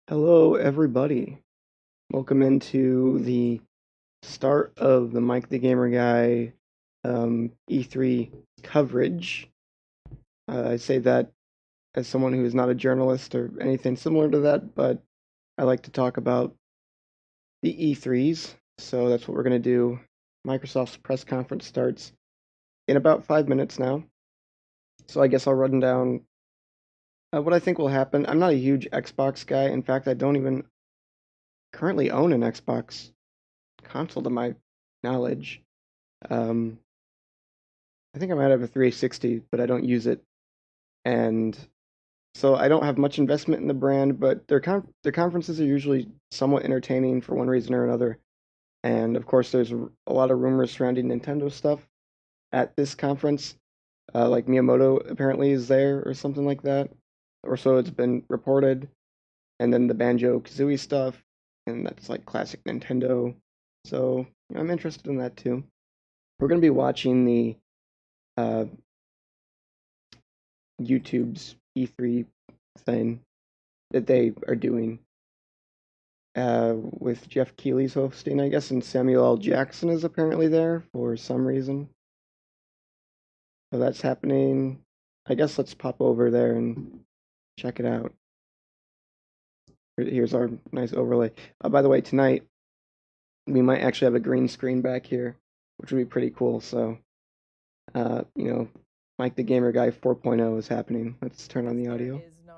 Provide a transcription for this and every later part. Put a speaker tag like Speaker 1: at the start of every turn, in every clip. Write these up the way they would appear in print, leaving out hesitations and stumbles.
Speaker 1: Hello, everybody. Welcome into the start of the Mike the Gamer Guy E3 coverage. I say that as someone who is not a journalist or anything similar to that, but I like to talk about the E3s, so that's what we're going to do. Microsoft's press conference starts in about 5 minutes now, so I guess I'll run down what I think will happen. I'm not a huge Xbox guy. In fact, I don't even currently own an Xbox console to my knowledge. Um, I think I might have a 360, but I don't use it, and so I don't have much investment in the brand. But their conferences are usually somewhat entertaining for one reason or another. And of course, there's a lot of rumors surrounding Nintendo stuff at this conference. Like Miyamoto apparently is there or something like that, or so it's been reported. And then the Banjo-Kazooie stuff, and that's like classic Nintendo. So I'm interested in that too. We're gonna be watching the uh, YouTube's E3 thing that they are doing with Jeff Keighley's hosting, I guess, and Samuel L. Jackson is apparently there for some reason. So that's happening. I guess let's pop over there and check it out. Here's our nice overlay. By the way, tonight we might actually have a green screen back here, which would be pretty cool. So, you know, Mike the Gamer Guy 4.0 is happening. Let's turn on the audio.
Speaker 2: There is no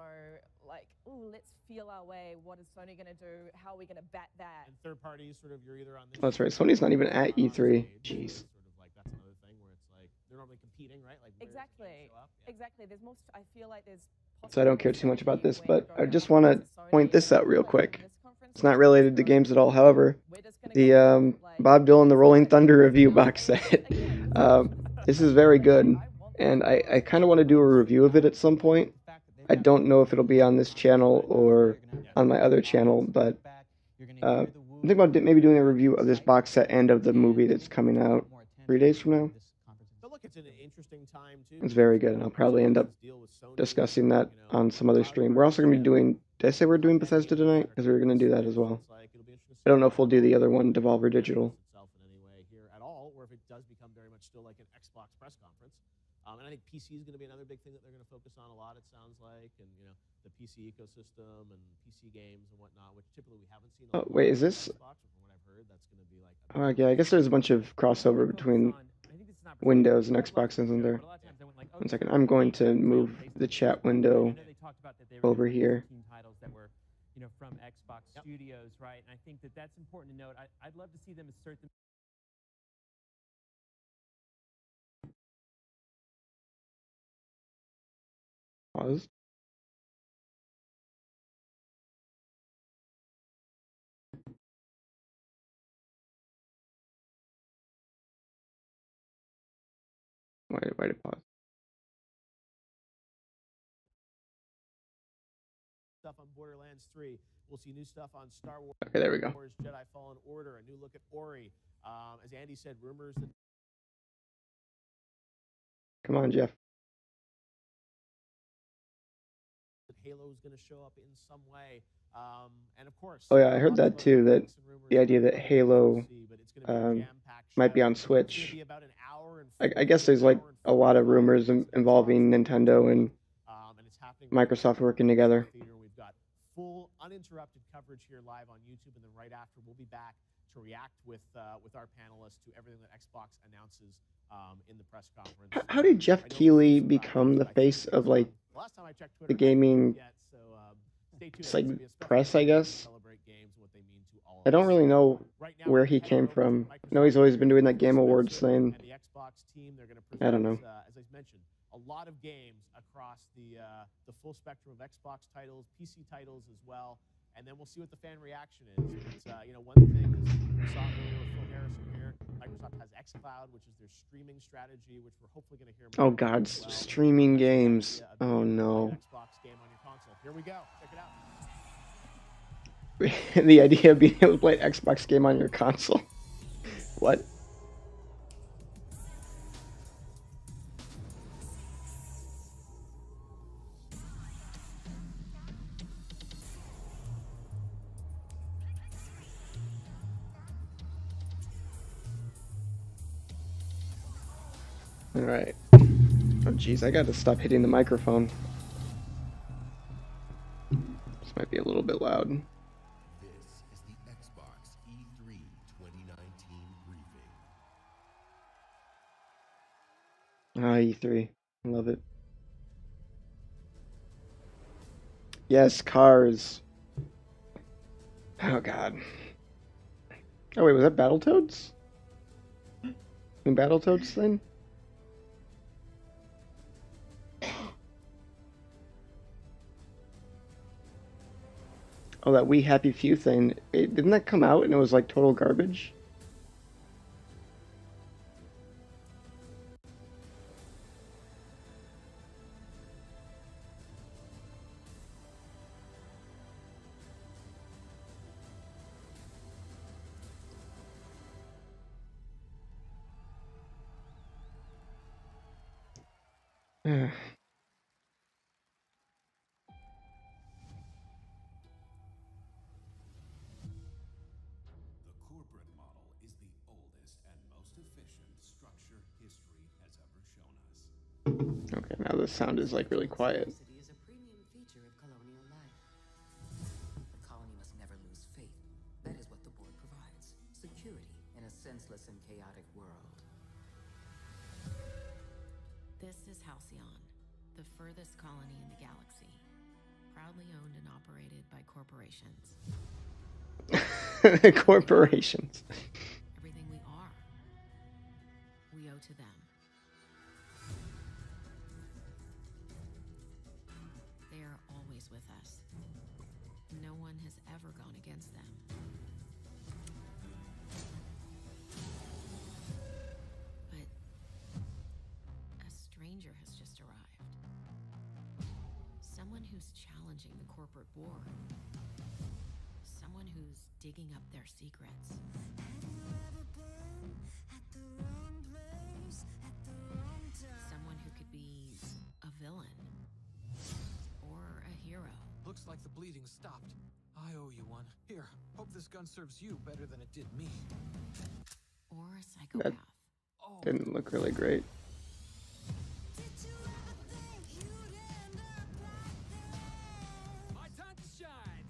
Speaker 2: like, oh, let's feel our way. What is Sony going to do? How are we going to bat that?
Speaker 3: And third parties, sort of, you're either on this.
Speaker 1: Oh, that's right. Sony's not even at E3. Jeez.
Speaker 3: Sort of like that's another thing where it's like they're normally competing, right? Like
Speaker 2: exactly. There's more. I feel like there's.
Speaker 1: So I don't care too much about this, but I just want to point this out real quick. It's not related to games at all. However, the Bob Dylan The Rolling Thunder review box set. This is very good, and I kind of want to do a review of it at some point. I don't know if it'll be on this channel or on my other channel, but I'm thinking about maybe doing a review of this box set and of the movie that's coming out 3 days from now.
Speaker 3: It's an interesting time too.
Speaker 1: It's very good, and I'll probably end up discussing that on some other stream. We're also going to be doing, did I say we're doing Bethesda tonight? Because we were going to do that as well. I don't know if we'll do the other one, Devolver Digital.
Speaker 3: Here at all, or if it does become very much still like an Xbox press conference. And I think PC is going to be another big thing that they're going to focus on a lot, it sounds like, and the PC ecosystem and PC games and whatnot, which typically we haven't seen.
Speaker 1: Oh, wait, is this?
Speaker 3: Xbox, from what I've heard, that's going to be like.
Speaker 1: Oh, yeah, I guess there's a bunch of crossover between Windows and Xbox, isn't there? 1 second, I'm going to move the chat window over here.
Speaker 4: From Xbox Studios, right? And I think that that's important to note. I'd love to see them assert them.
Speaker 1: Pause. Why did pause?
Speaker 3: Stuff on Borderlands 3. We'll see new stuff on Star Wars.
Speaker 1: Okay, there we go.
Speaker 3: Jedi Fallen Order, a new look at Ori. As Andy said, rumors that.
Speaker 1: Come on, Jeff.
Speaker 3: Halo is going to show up in some way, and of course.
Speaker 1: Oh yeah, I heard that too. That the idea that Halo might be on Switch. I guess there's like a lot of rumors involving Nintendo and Microsoft working together.
Speaker 3: We've got full uninterrupted coverage here live on YouTube, and then right after we'll be back to react with our panelists to everything that Xbox announces in the press conference.
Speaker 1: How did Jeff Keighley become the face of like the gaming like press, I guess? I don't really know where he came from. I know he's always been doing that Game Awards thing. I don't know.
Speaker 3: As I mentioned, a lot of games across the full spectrum of Xbox titles, PC titles as well, and then we'll see what the fan reaction is. But, one thing is we saw earlier with Phil Harrison here. Microsoft has xCloud, which is their streaming strategy, which we're hopefully going to hear more.
Speaker 1: Oh God, streaming games. Oh no.
Speaker 3: Xbox game on your console. Here we go. Check it out.
Speaker 1: The idea of being able to play an Xbox game on your console. What? All right. Oh, jeez, I got to stop hitting the microphone. This might be a little bit loud.
Speaker 5: This is the Xbox E3 2019 briefing.
Speaker 1: Ah, E3. I love it. Yes, cars. Oh, God. Oh, wait, was that Battletoads? New Battletoads thing? Oh, that We Happy Few thing. Didn't that come out and it was like total garbage?
Speaker 5: The corporate model is the oldest and most efficient structure history has ever shown us.
Speaker 1: Okay, now the sound is like really quiet.
Speaker 6: Diversity is a premium feature of colonial life. The colony must never lose faith. That is what the board provides. Security in a senseless and chaotic world.
Speaker 7: This is Halcyon, the furthest colony in the galaxy, proudly owned and operated by corporations.
Speaker 1: Corporations.
Speaker 7: Everything we are, we owe to them. They are always with us. No one has ever gone against them. But a stranger has just arrived. Someone who's challenging the corporate board. Someone who's digging up their secrets. Someone who could be a villain or a hero.
Speaker 8: Looks like the bleeding stopped. I owe you one. Here, hope this gun serves you better than it did me.
Speaker 7: Or a psychopath.
Speaker 8: Oh,
Speaker 1: Didn't look really great.
Speaker 8: my time to shine.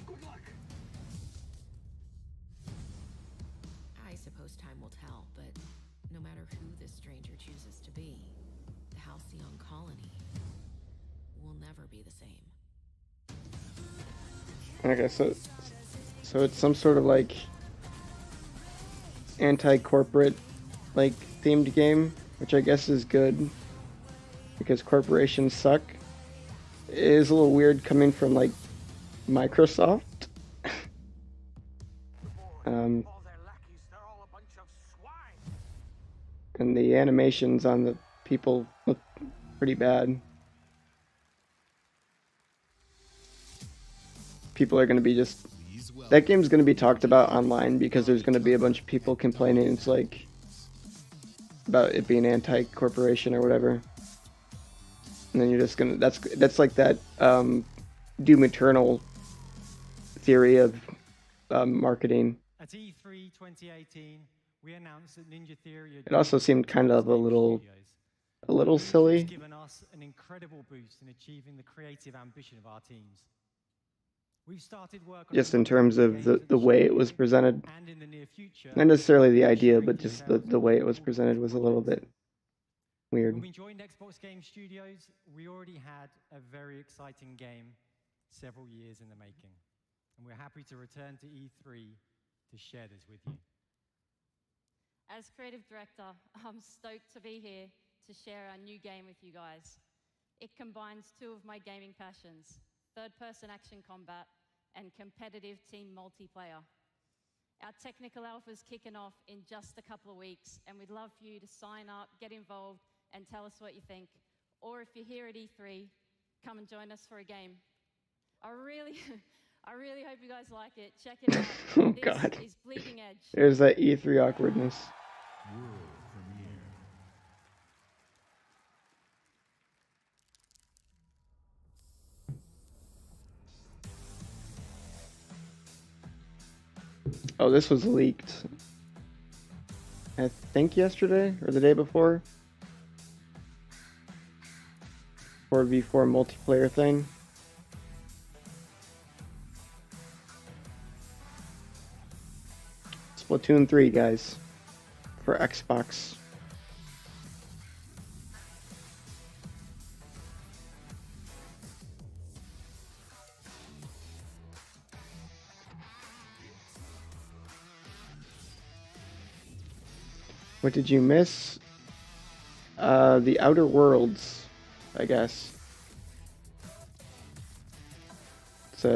Speaker 8: Good luck.
Speaker 7: I suppose time will tell, but no matter who this stranger chooses to be, the Halcyon colony will never be the same.
Speaker 1: Okay, so it's some sort of like anti-corporate like themed game, which I guess is good because corporations suck. It is a little weird coming from like Microsoft.
Speaker 8: All their lackeys, they're all a bunch of swine.
Speaker 1: And the animations on the people look pretty bad. People are going to be just...
Speaker 5: Please welcome
Speaker 1: That game's going to be talked about online because there's going to be a bunch of people complaining it's like about it being anti-corporation or whatever. And then you're just going to... That's like that Doom Eternal theory of marketing.
Speaker 9: At E3 2018, we announced that Ninja Theory had
Speaker 1: It also seemed kind of a little silly.
Speaker 9: It's given us an incredible boost in achieving the creative ambition of our teams. We've started work on
Speaker 1: Just in terms of the way it was presented.
Speaker 9: and in the near future.
Speaker 1: Not necessarily the idea, but just the way it was presented was a little bit weird.
Speaker 9: When we joined Xbox Game Studios, we already had a very exciting game several years in the making. And we're happy to return to E3 to share this with you.
Speaker 10: As creative director, I'm stoked to be here to share our new game with you guys. It combines two of my gaming passions, third-person action combat and competitive team multiplayer. Our technical alpha's kicking off in just a couple of weeks, and we'd love for you to sign up, get involved, and tell us what you think. Or if you're here at E3, come and join us for a game. I really hope you guys like it. Check it out.
Speaker 1: Oh,
Speaker 10: This
Speaker 1: God.
Speaker 10: is Bleeding Edge.
Speaker 1: There's that E3 awkwardness.
Speaker 5: world premiere.
Speaker 1: Oh, this was leaked. I think yesterday or the day before. 4v4 multiplayer thing. Splatoon 3, guys, for Xbox. What did you miss? The Outer Worlds, I guess. It's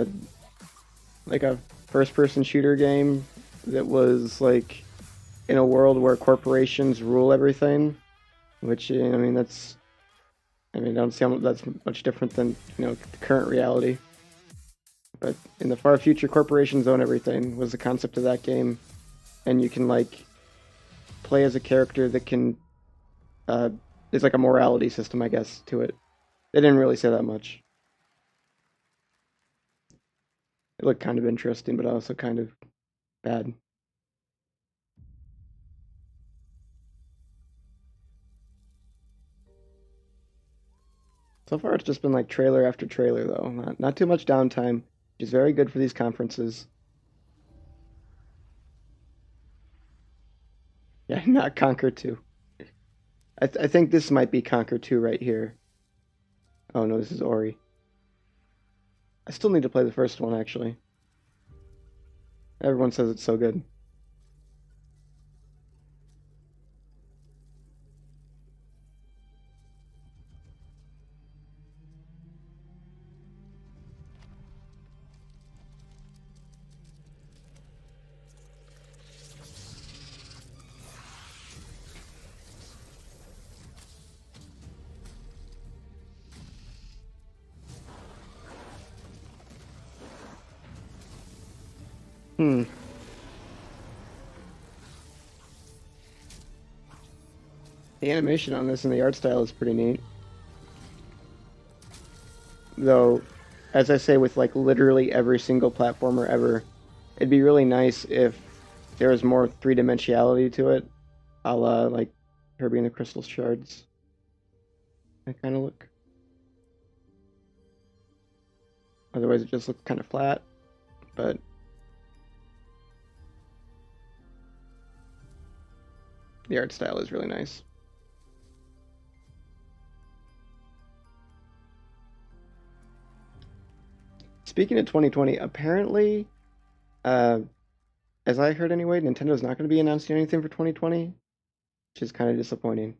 Speaker 1: like a first-person shooter game that was like in a world where corporations rule everything, which, I mean, I don't see how that's much different than, the current reality. But in the far future, corporations own everything was the concept of that game, and you can like play as a character that can. There's like a morality system, I guess, to it. They didn't really say that much. It looked kind of interesting, but also kind of bad. So far, it's just been like trailer after trailer, though. Not too much downtime, which is very good for these conferences. Yeah, not Conquer 2. I think this might be Conquer 2 right here. Oh no, this is Ori. I still need to play the first one, actually. Everyone says it's so good. The animation on this and the art style is pretty neat. Though, as I say with like literally every single platformer ever, it'd be really nice if there was more three-dimensionality to it, a la like Kirby and the Crystal Shards. That kind of look. Otherwise, it just looks kind of flat, but the art style is really nice. Speaking of 2020, apparently, as I heard anyway, Nintendo's not going to be announcing anything for 2020, which is kind of disappointing.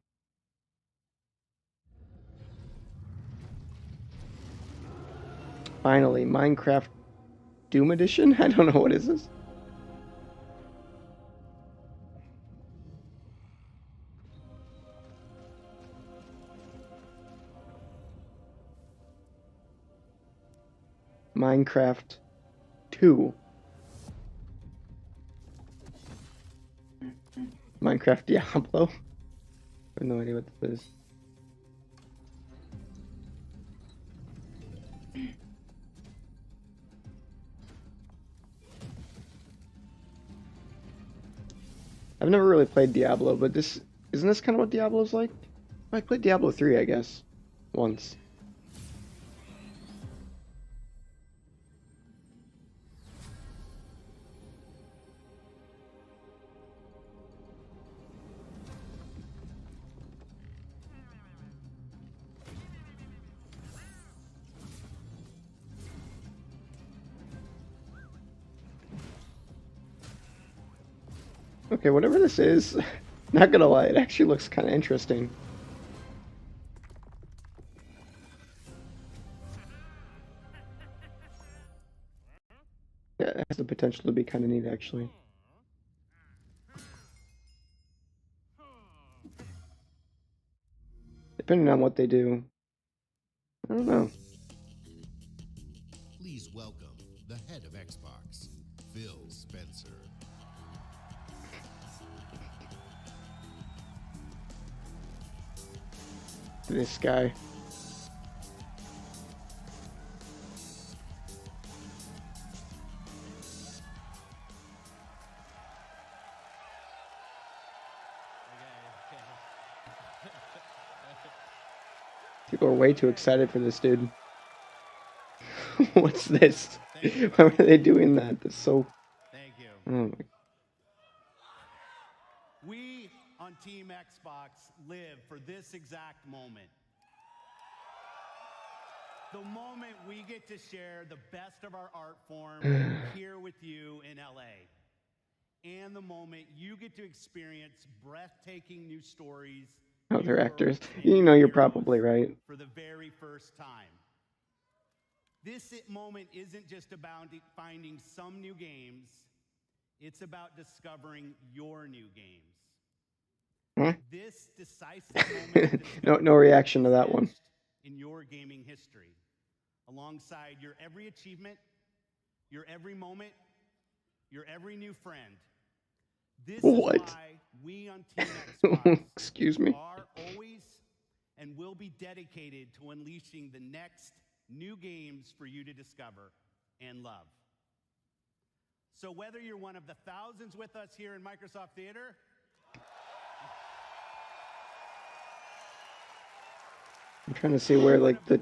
Speaker 1: Finally, Minecraft Doom Edition? I don't know, what is this? Minecraft 2. Minecraft Diablo. I have no idea what this is. I've never really played Diablo, but isn't this kind of what Diablo's like? I played Diablo 3, I guess, once. Okay, whatever this is, not gonna lie, it actually looks kind of interesting. Yeah, it has the potential to be kind of neat, actually. Depending on what they do, I don't know.
Speaker 5: Please welcome the head of Xbox, Phil Spencer.
Speaker 1: This guy. People are way too excited for this dude. What's this? Why are they doing that? That's so...
Speaker 11: Thank you.
Speaker 1: Oh my...
Speaker 11: We on Team Xbox live for this exact moment. The moment we get to share the best of our art form here with you in LA. And the moment you get to experience breathtaking new stories.
Speaker 1: Oh, they're actors. You know, you're probably right.
Speaker 11: For the very first time. This moment isn't just about finding some new games. It's about discovering your new games.
Speaker 1: Huh?
Speaker 11: This decisive moment
Speaker 1: no reaction to that one.
Speaker 11: In your gaming history, alongside your every achievement, your every moment, your every new friend. This is why we on Team Xbox
Speaker 1: Excuse me.
Speaker 11: are always and will be dedicated to unleashing the next new games for you to discover and love. So whether you're one of the thousands with us here in Microsoft Theater,
Speaker 1: I'm trying to see where like the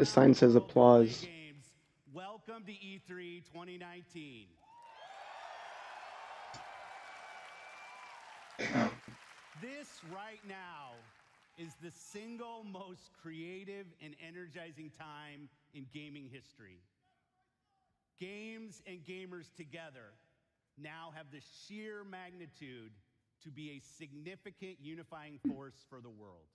Speaker 1: sign says applause.
Speaker 11: games, welcome to E3 2019. This right now is the single most creative and energizing time in gaming history. Games and gamers together now have the sheer magnitude to be a significant unifying force for the world.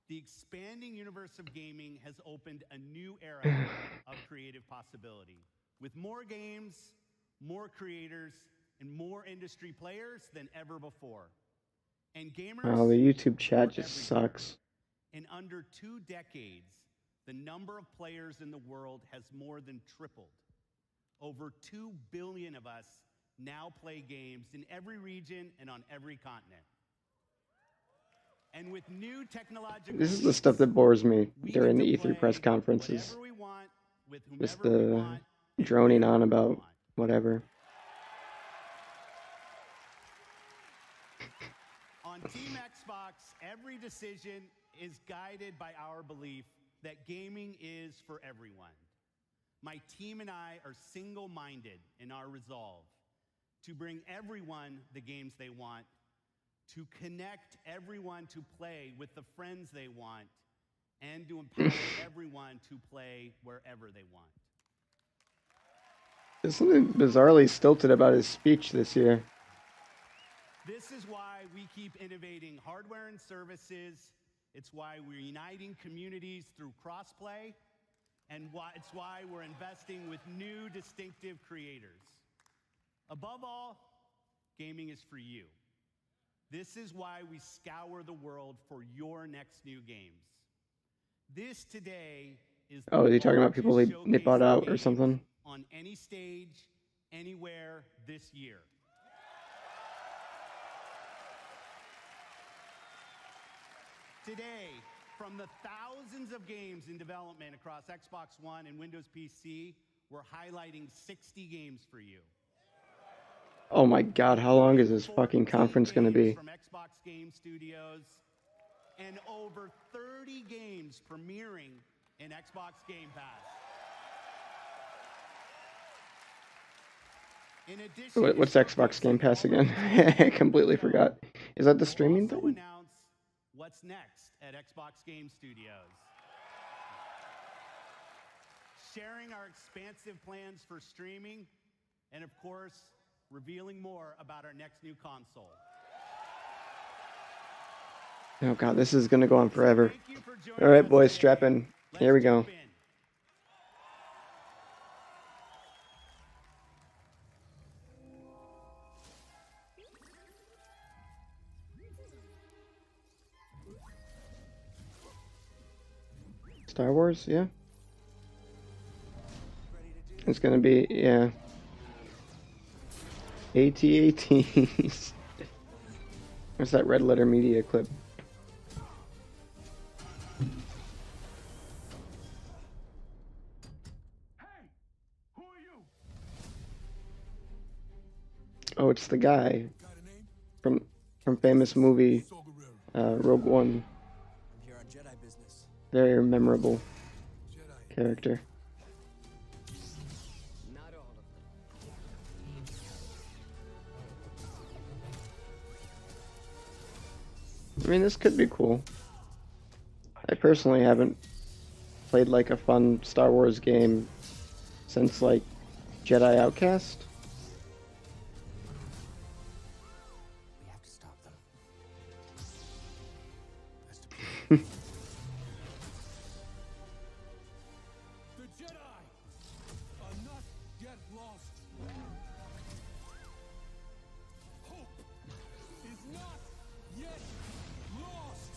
Speaker 11: The expanding universe of gaming has opened a new era of creative possibility, with more games, more creators, and more industry players than ever before. And gamers...
Speaker 1: Oh, the YouTube chat just sucks.
Speaker 11: In under 2 decades, the number of players in the world has more than tripled. Over 2 billion of us now play games in every region and on every continent. And with new technological...
Speaker 1: This is the stuff that bores me during the E3 press conferences. Just the droning on about whatever.
Speaker 11: On Team Xbox, every decision is guided by our belief that gaming is for everyone. My team and I are single-minded in our resolve to bring everyone the games they want, to connect everyone to play with the friends they want, and to empower everyone to play wherever they want.
Speaker 1: There's something bizarrely stilted about his speech this year.
Speaker 11: This is why we keep innovating hardware and services. It's why we're uniting communities through crossplay, and it's why we're investing with new distinctive creators. Above all, gaming is for you. This is why we scour the world for your next new games. This today is
Speaker 1: Oh, is he talking about people they bought out or something?
Speaker 11: On any stage, anywhere this year. Today, from the thousands of games in development across Xbox One and Windows PC, we're highlighting 60 games for you.
Speaker 1: Oh my god, how long is this fucking conference going to be?
Speaker 11: From Xbox Game Studios, and over 30 games premiering in Xbox Game Pass. In addition,
Speaker 1: What's Xbox Game Pass again? I completely forgot. Is that the streaming
Speaker 11: we'll also
Speaker 1: thing?
Speaker 11: announce what's next at Xbox Game Studios. Sharing our expansive plans for streaming, and of course, revealing more about our next new console.
Speaker 1: Oh god, this is gonna go on forever. Alright boys, strap in. Here we go. Star Wars, yeah. It's gonna be, yeah. AT-ATs. Where's that Red Letter Media clip? Oh, it's the guy from famous movie Rogue One.
Speaker 12: I'm here on Jedi business.
Speaker 1: Very memorable character.
Speaker 12: Not all of them.
Speaker 1: I mean, this could be cool. I personally haven't played like a fun Star Wars game since like Jedi Outcast.
Speaker 12: We have to stop them.
Speaker 8: The Jedi are not yet lost. Hope is not yet lost.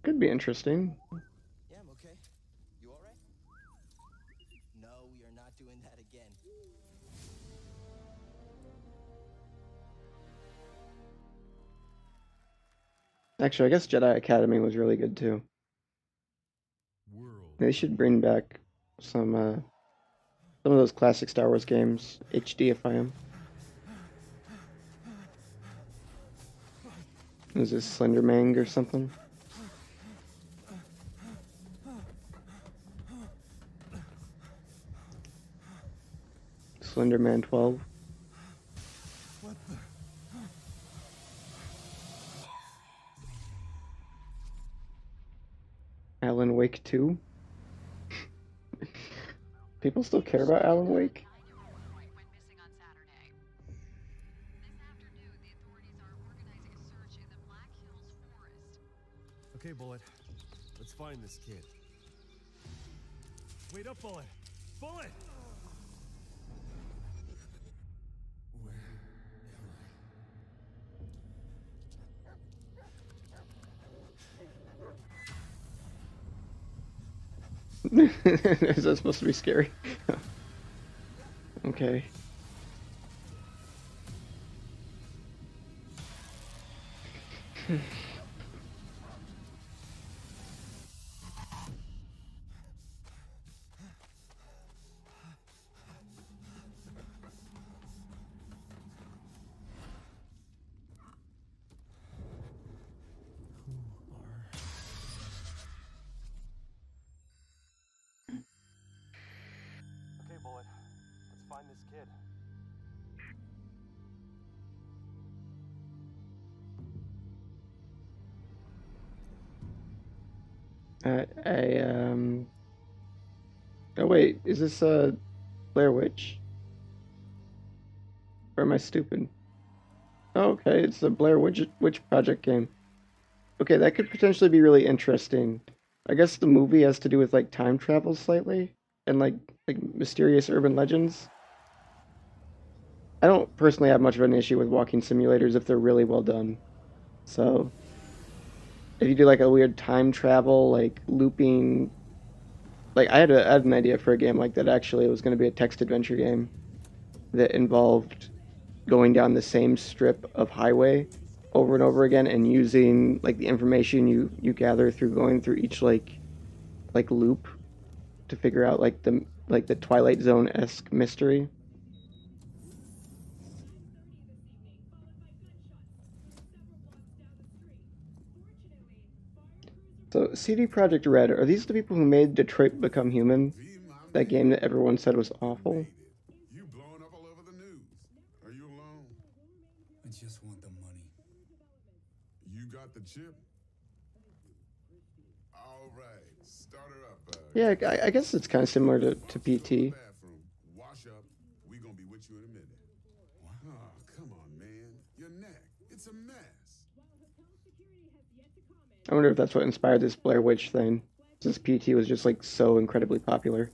Speaker 1: Could be interesting.
Speaker 12: Yeah, I'm okay. You all right? No, we are not doing that again.
Speaker 1: Actually, I guess Jedi Academy was really good too. They should bring back some of those classic Star Wars games, HDify them. Is this Slender Mang or something? Slender Man 12.
Speaker 8: What the?
Speaker 1: Alan Wake 2. People still care about Alan Wake?
Speaker 13: Okay, Bullet. Let's find this kid. Wait up, Bullet! Bullet!
Speaker 1: Is that supposed to be scary? Okay.
Speaker 13: Okay, Bullet. Let's find this kid.
Speaker 1: Oh wait, is this Blair Witch? Or am I stupid? Oh, okay, it's the Blair Witch Project game. Okay, that could potentially be really interesting. I guess the movie has to do with like time travel slightly and like mysterious urban legends. I don't personally have much of an issue with walking simulators if they're really well done. So if you do like a weird time travel, like looping, like I had an idea for a game like that actually. It was going to be a text adventure game that involved going down the same strip of highway over and over again and using like the information you gather through going through each like loop to figure out like the Twilight Zone-esque mystery. So CD Projekt Red, are these the people who made Detroit Become Human? That game that everyone said was awful?
Speaker 5: You blowing up all over the news. Are you alone?
Speaker 14: I just want the money.
Speaker 5: You got the chip? All right, start her up.
Speaker 1: Yeah, I guess it's kind of similar to PT.
Speaker 5: Wash up. We gonna be with you in a minute. Oh, come on, man. Your neck. It's a mess.
Speaker 1: I wonder if that's what inspired this Blair Witch thing, since PT was just like so incredibly popular.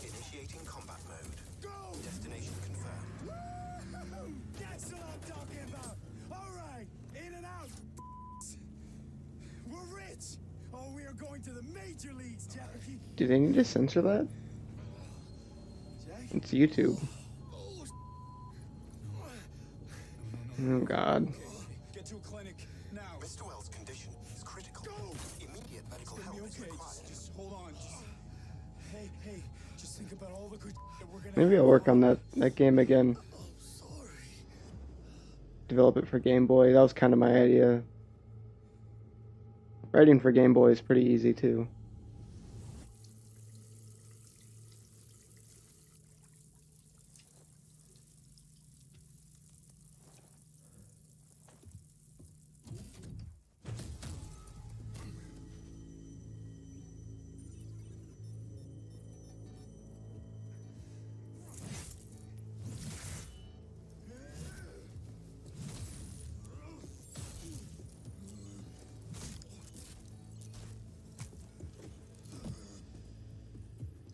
Speaker 12: Initiating combat mode. Go! Destination confirmed.
Speaker 14: That's what I'm talking about. All right, in and out. We're rich. Oh, we are going to the major leagues, Jackie.
Speaker 1: Do they need to censor that? It's YouTube. Oh God.
Speaker 14: Get to a clinic now.
Speaker 12: Mr. Wells' condition is critical.
Speaker 14: Go.
Speaker 12: Immediate medical
Speaker 14: It's gonna
Speaker 12: help
Speaker 14: be
Speaker 12: is
Speaker 14: okay.
Speaker 12: required.
Speaker 14: Just hold on. Hey, just think about all the good that we're gonna
Speaker 1: Maybe
Speaker 14: have.
Speaker 1: I'll work on that game again. Develop it for Game Boy. That was kind of my idea. Writing for Game Boy is pretty easy too.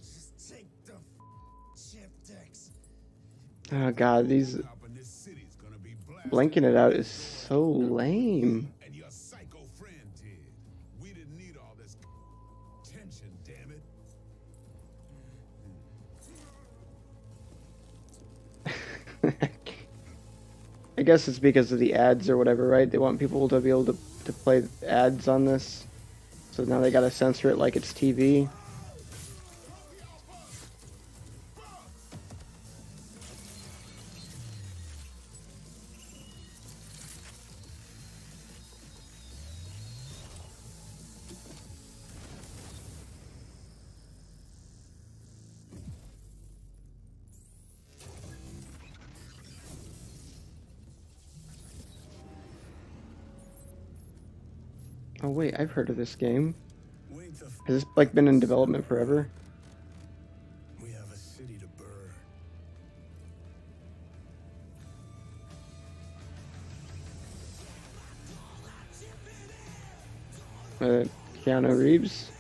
Speaker 14: Just take the chip decks.
Speaker 1: Oh God, these blanking it out is so lame.
Speaker 5: And your psycho friend did. We didn't need all this tension, damn it.
Speaker 1: I guess it's because of the ads or whatever, right? They want people to be able to play ads on this. So now they gotta censor it like it's TV. Oh wait, I've heard of this game. Has this like been in development forever?
Speaker 14: We have a city to burn.
Speaker 1: Keanu Reeves.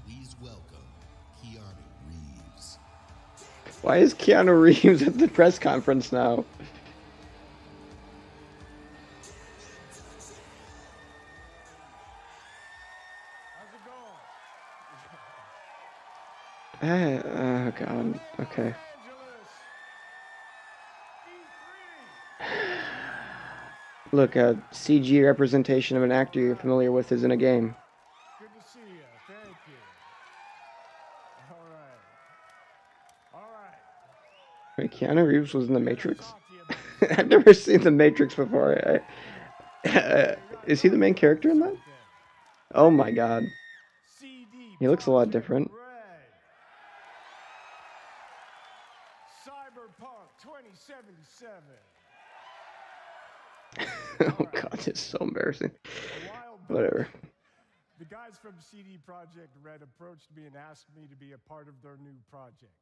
Speaker 12: Please welcome Keanu Reeves.
Speaker 1: Why is Keanu Reeves at the press conference now? Oh God. Okay. Look, a CG representation of an actor you're familiar with is in a game.
Speaker 13: Good to see you. Thank you. All right.
Speaker 1: Wait, Keanu Reeves was in The Matrix? I've never seen The Matrix before. Is he the main character in that? Oh my God. He looks a lot different.
Speaker 13: Cyberpunk 2077.
Speaker 1: Oh God, it's so embarrassing. Whatever.
Speaker 13: The guys from CD Projekt Red approached me and asked me to be a part of their new project,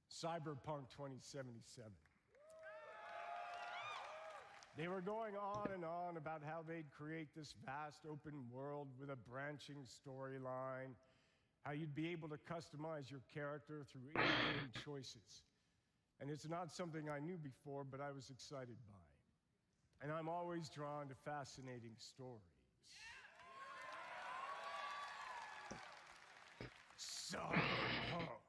Speaker 13: Cyberpunk 2077. They were going on and on about how they'd create this vast open world with a branching storyline, how you'd be able to customize your character through in-game choices. And it's not something I knew before, but I was excited by. And I'm always drawn to fascinating stories. Cyberpunk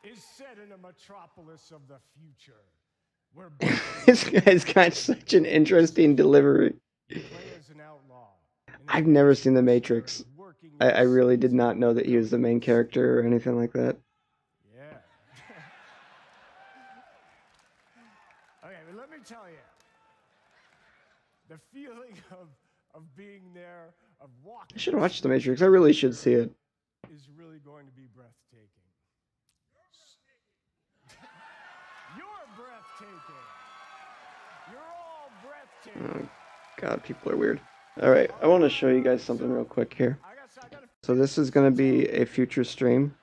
Speaker 13: is set in a metropolis of the future, where
Speaker 1: This guy's got such an interesting delivery. I've never seen The Matrix. I really did not know that he was the main character or anything like that.
Speaker 13: Yeah. Okay, but let me tell you, the feeling of being there, of walking.
Speaker 1: I should watch The Matrix. I really should see it.
Speaker 13: Is really going to be breathtaking. You're breathtaking. You're all breathtaking.
Speaker 1: Oh God, people are weird. Alright, I want to show you guys something real quick here. So this is going to be a future stream.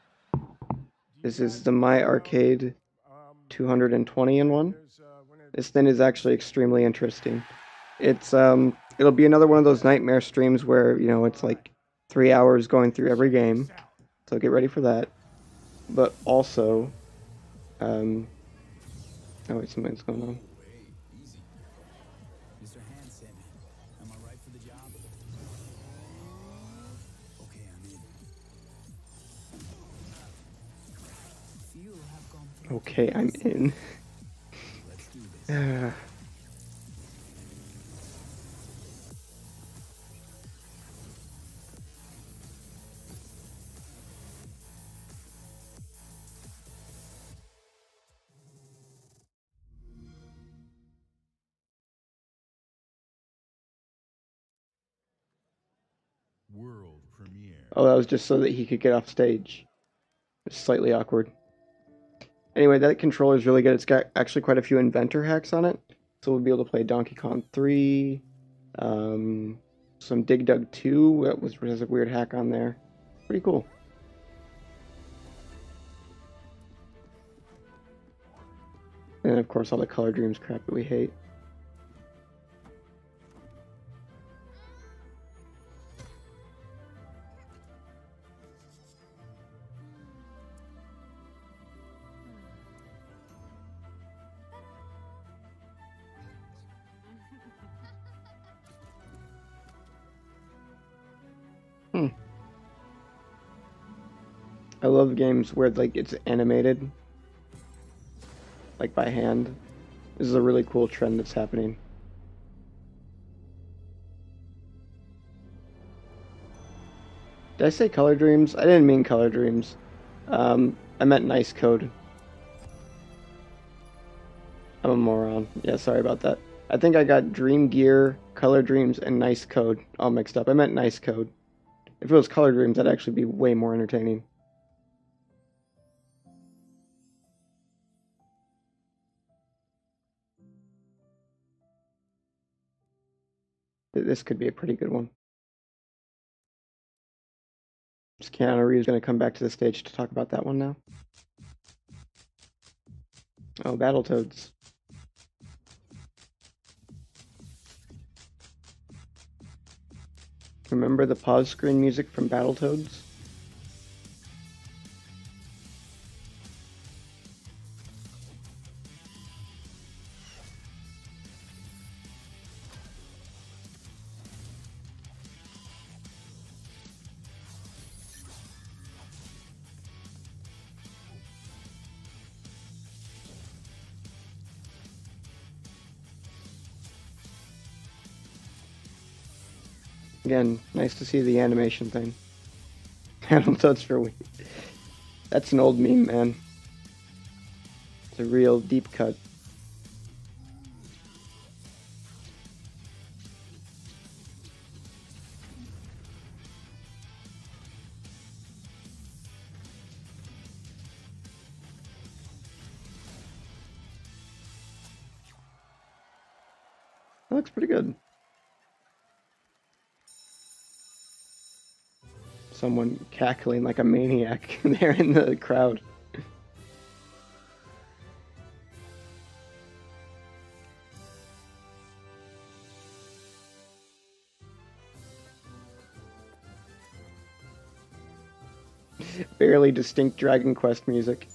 Speaker 1: This is the My Arcade 220 in one. This thing is actually extremely interesting. It's it'll be another one of those nightmare streams where, you know, it's like 3 hours going through every game. So get ready for that. But also, oh wait, something's going on.
Speaker 15: Mr. Hansen, am I right for the job?
Speaker 1: Okay, I'm in.
Speaker 5: World premiere.
Speaker 1: Oh, that was just so that he could get off stage. It's slightly awkward. Anyway, that controller is really good. It's got actually quite a few inventor hacks on it. So we'll be able to play Donkey Kong 3, some Dig Dug 2, that has a weird hack on there. Pretty cool. And of course all the Color Dreams crap that we hate. I love games where like it's animated, like by hand. This is a really cool trend that's happening. Did I say Color Dreams? I didn't mean Color Dreams. I meant Nice Code. I'm a moron. Yeah, sorry about that. I think I got Dream Gear, Color Dreams, and Nice Code all mixed up. I meant Nice Code. If it was Color Dreams, that'd actually be way more entertaining. This could be a pretty good one. Is Keanu Reeves going to come back to the stage to talk about that one now? Oh, Battletoads. Remember the pause screen music from Battletoads? Again, nice to see the animation thing. Battletoads for Wii. That's an old meme, man. It's a real deep cut. That looks pretty good. Someone cackling like a maniac there in the crowd. Barely distinct Dragon Quest music.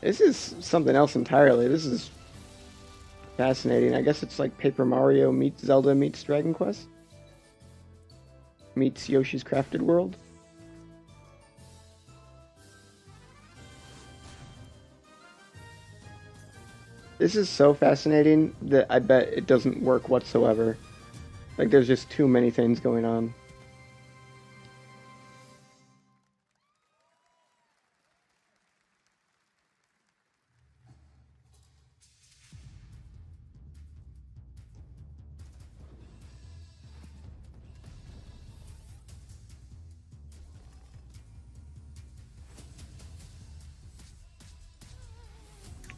Speaker 1: This is something else entirely. This is fascinating. I guess it's like Paper Mario meets Zelda meets Dragon Quest meets Yoshi's Crafted World. This is so fascinating that I bet it doesn't work whatsoever. Like there's just too many things going on.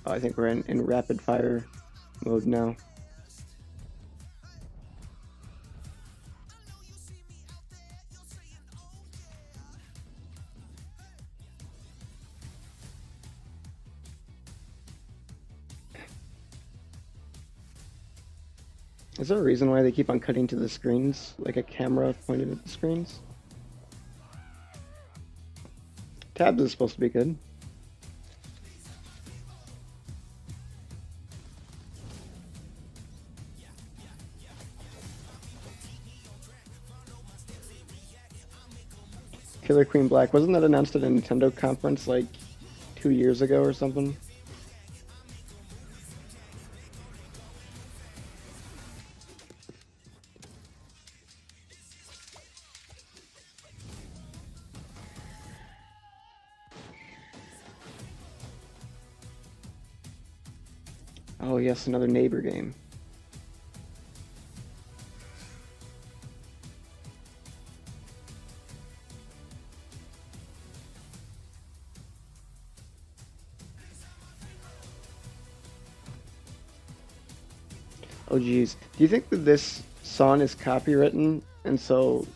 Speaker 1: Oh, I think we're in rapid fire mode now. Is there a reason why they keep on cutting to the screens? Like a camera pointed at the screens? Tabs is supposed to be good. Killer Queen Black, wasn't that announced at a Nintendo conference like 2 years ago or something? Oh yes, another neighbor game. Oh geez, do you think that this song is copywritten and so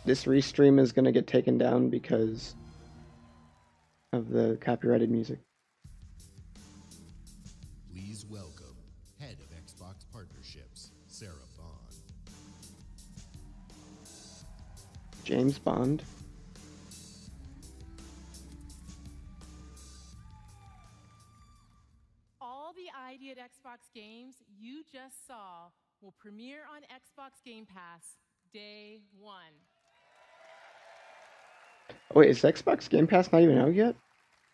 Speaker 1: this restream is going to get taken down because of the copyrighted music?
Speaker 15: Please welcome Head of Xbox Partnerships, Sarah Bond.
Speaker 1: James Bond?
Speaker 16: All the ID at Xbox games you just saw will premiere on Xbox Game Pass day 1.
Speaker 1: Wait, is Xbox Game Pass not even out yet?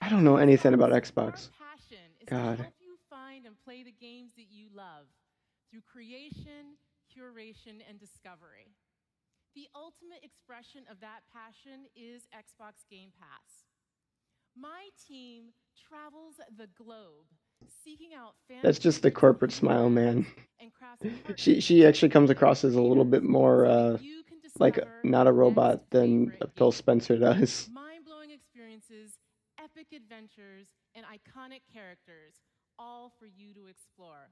Speaker 1: I don't know anything about Xbox.
Speaker 16: Passion is
Speaker 1: God.
Speaker 16: to help you find and play the games that you love through creation, curation, and discovery. The ultimate expression of that passion is Xbox Game Pass. My team travels the globe seeking out
Speaker 1: That's just the corporate smile, man. She actually comes across as a little bit more like not a robot than Phil Spencer does.
Speaker 16: Mind-blowing experiences, epic adventures, and iconic characters, all for you to explore.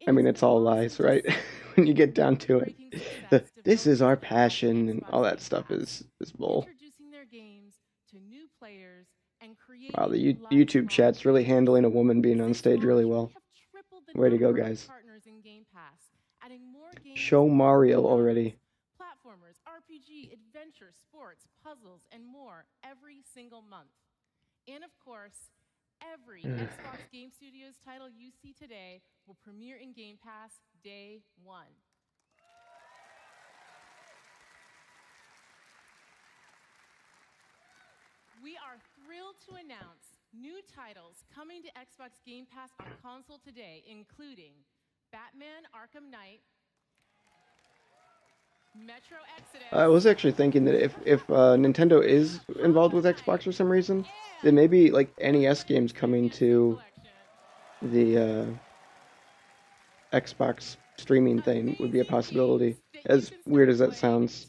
Speaker 1: I mean, it's all lies, right? When you get down to it. This is our passion and all that stuff is bull.
Speaker 16: Introducing their games to new players and
Speaker 1: Wow, the YouTube chat's really handling a woman being on stage really well. Way to go, guys. Show Mario already.
Speaker 16: Platformers, RPG, adventure, sports, puzzles, and more every single month. And of course, every Xbox Game Studios title you see today will premiere in Game Pass day 1. We are thrilled to announce new titles coming to Xbox Game Pass on console today, including Batman Arkham Knight, Metro Exodus.
Speaker 1: I was actually thinking that if Nintendo is involved with Xbox for some reason, then maybe like NES games coming to the Xbox streaming thing would be a possibility. As weird as that sounds.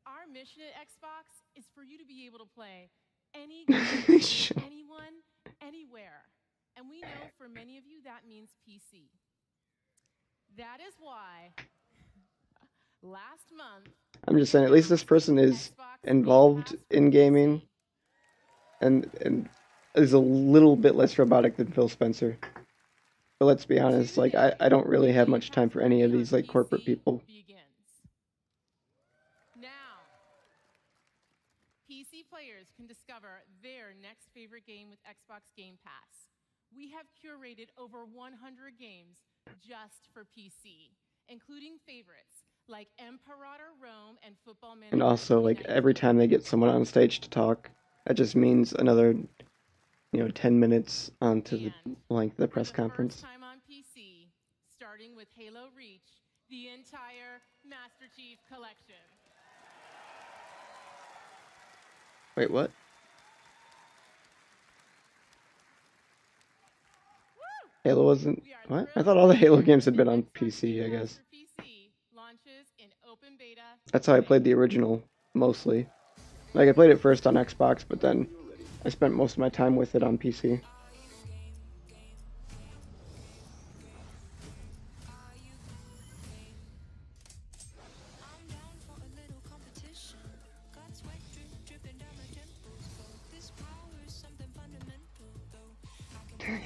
Speaker 16: Our mission at Xbox is for you to be able to play any game, anyone, anywhere. And we know for many of you that means PC. That is why last month
Speaker 1: I'm just saying, at least this person is involved in gaming and is a little bit less robotic than Phil Spencer. But let's be honest, like I don't really have much time for any of these like corporate people.
Speaker 16: Now, PC players can discover their next favorite game with Xbox Game Pass. We have curated over 100 games just for PC, including favorites like Imperator Rome and Football Manager.
Speaker 1: And also, like every time they get someone on stage to talk, that just means another, 10 minutes onto the length of the press conference.
Speaker 16: First time on PC, starting with Halo Reach, the entire Master Chief Collection.
Speaker 1: Wait, what? Halo wasn't... What? I thought all the Halo games had been on PC, I guess. That's how I played the original, mostly. Like, I played it first on Xbox, but then I spent most of my time with it on PC.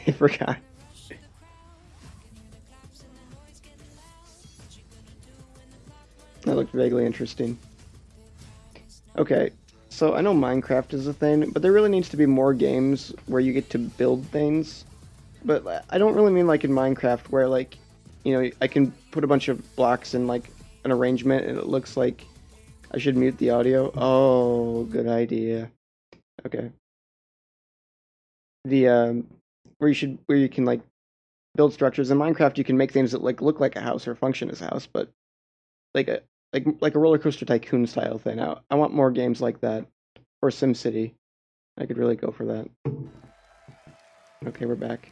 Speaker 1: I forgot. That looked vaguely interesting. Okay, so I know Minecraft is a thing, but there really needs to be more games where you get to build things. But I don't really mean like in Minecraft where like, you know, I can put a bunch of blocks in like an arrangement and it looks like I should mute the audio. Oh, good idea. Okay. The where you can like build structures in Minecraft, you can make things that like look like a house or function as a house, but like a roller coaster tycoon style thing. I want more games like that, or SimCity. I could really go for that. Okay, we're back.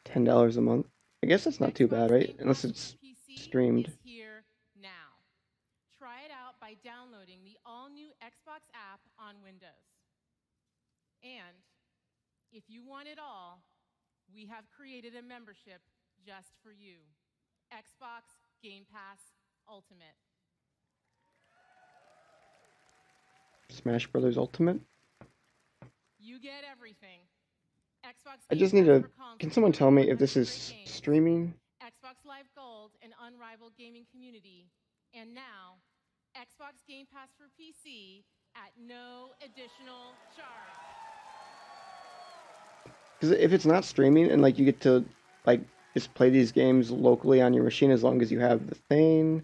Speaker 1: $10 a month. I guess that's not too bad, right? Unless it's streamed.
Speaker 16: Is here now. Try it out by downloading the all-new Xbox app on Windows. And if you want it all, we have created a membership just for you. Xbox Game Pass Ultimate.
Speaker 1: Smash Brothers Ultimate?
Speaker 16: You get everything. Xbox
Speaker 1: I
Speaker 16: Game
Speaker 1: just need
Speaker 16: Pass
Speaker 1: to...
Speaker 16: for consoles
Speaker 1: Can someone
Speaker 16: with
Speaker 1: tell me
Speaker 16: 100
Speaker 1: if this is
Speaker 16: great games,
Speaker 1: streaming?
Speaker 16: Xbox Live Gold, an unrivaled gaming community, and now Xbox Game Pass for PC at no additional charge.
Speaker 1: Because if it's not streaming and like you get to like just play these games locally on your machine as long as you have the thing,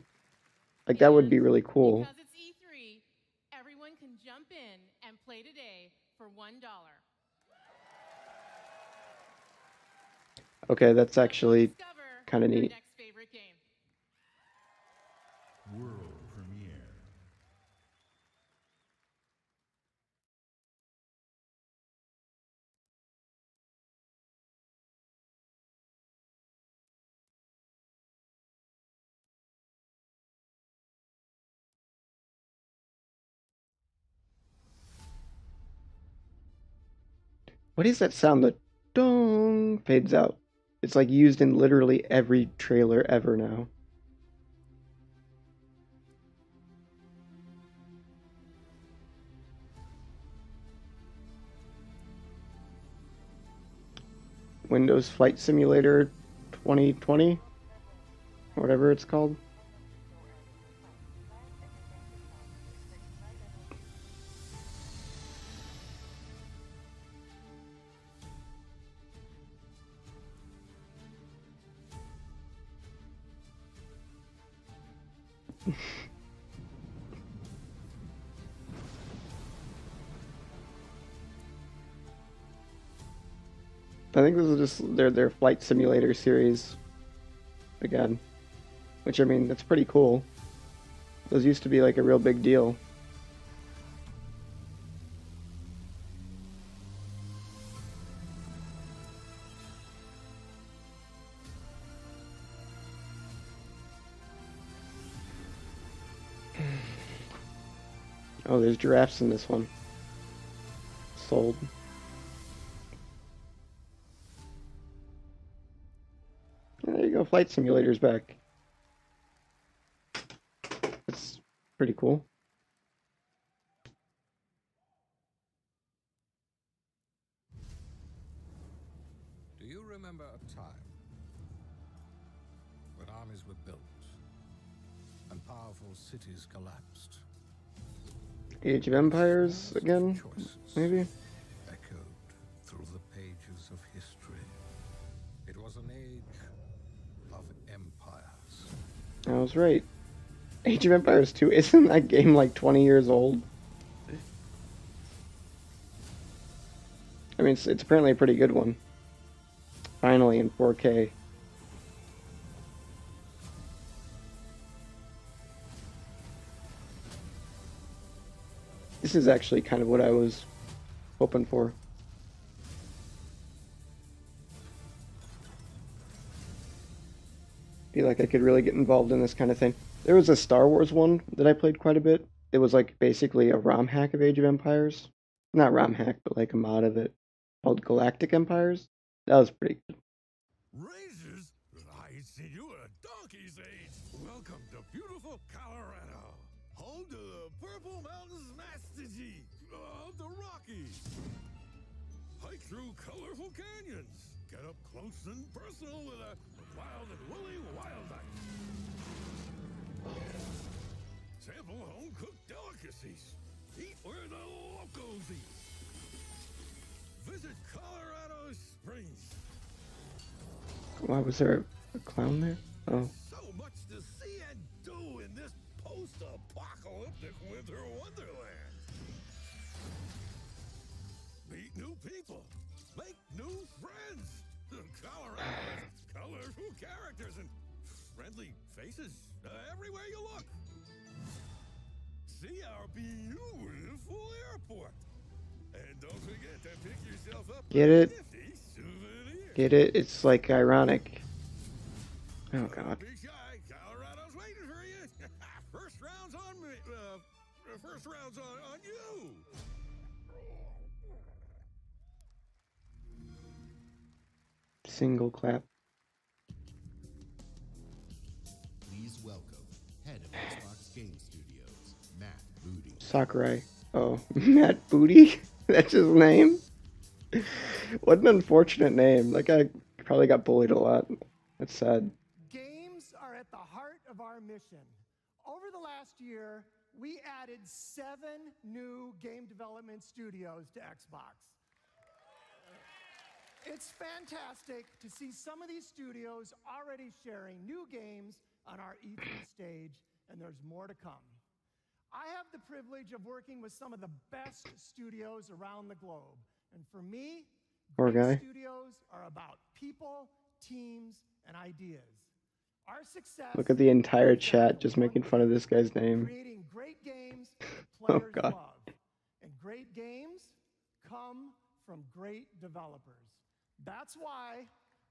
Speaker 1: like that would be really cool.
Speaker 16: Because it's E3, everyone can jump in and play today for $1.
Speaker 1: Okay, that's actually kind of neat.
Speaker 16: Next favorite game.
Speaker 15: World premiere.
Speaker 1: What is that sound that dong fades out? It's like used in literally every trailer ever now. Windows Flight Simulator 2020? Whatever it's called. I think this is just their flight simulator series again, which I mean that's pretty cool. Those used to be like a real big deal. Oh, there's giraffes in this one. Sold. There you go, Flight Simulator's back. That's pretty cool.
Speaker 8: Do you remember a time when armies were built and powerful cities collapsed?
Speaker 1: Age of Empires again, maybe?
Speaker 8: Echoed through the pages of history. It was an age of empires.
Speaker 1: I was right. Age of Empires 2, isn't that game like 20 years old? I mean, it's apparently a pretty good one. Finally in 4K. This is actually kind of what I was hoping for. Feel like I could really get involved in this kind of thing. There was a Star Wars one that I played quite a bit. It was like basically a ROM hack of Age of Empires. Not ROM hack, but like a mod of it called Galactic Empires. That was pretty good.
Speaker 14: Razors? I see you at a donkey's age. Welcome to beautiful Colorado, home to the Purple Mountains Master G of the Rockies. hike through colorful canyons. Get up close and personal with a wild and woolly wild ice. Sample home-cooked delicacies. Eat where the locals eat. Visit Colorado Springs.
Speaker 1: Why was there a clown there? Oh.
Speaker 14: So much to see and do in this post-apocalyptic winter wonderland. Meet new people. Make new friends. Colorado has colorful characters and friendly faces everywhere you look. See our beautiful airport. And don't forget to pick yourself up
Speaker 1: Get it?
Speaker 14: nifty souvenirs.
Speaker 1: Get it? It's like ironic. Oh god.
Speaker 14: Be shy. Colorado's waiting for you. First round's on me. First round's on you.
Speaker 1: Single clap.
Speaker 15: Please welcome head of Xbox Game Studios, Matt Booty.
Speaker 1: Sakurai. Oh, Matt Booty? That's his name? What an unfortunate name. That guy probably got bullied a lot. That's sad.
Speaker 17: Games are at the heart of our mission. Over the last year, we added 7 new game development studios to Xbox. It's fantastic to see some of these studios already sharing new games on our E3 stage, and there's more to come. I have the privilege of working with some of the best studios around the globe. And for me,
Speaker 1: Poor
Speaker 17: big
Speaker 1: guy.
Speaker 17: studios are about people, teams, and ideas. Our success
Speaker 1: Look at the entire chat just making fun of this guy's name.
Speaker 17: creating great games that
Speaker 1: Oh
Speaker 17: players
Speaker 1: god.
Speaker 17: love. And great games come from great developers. That's why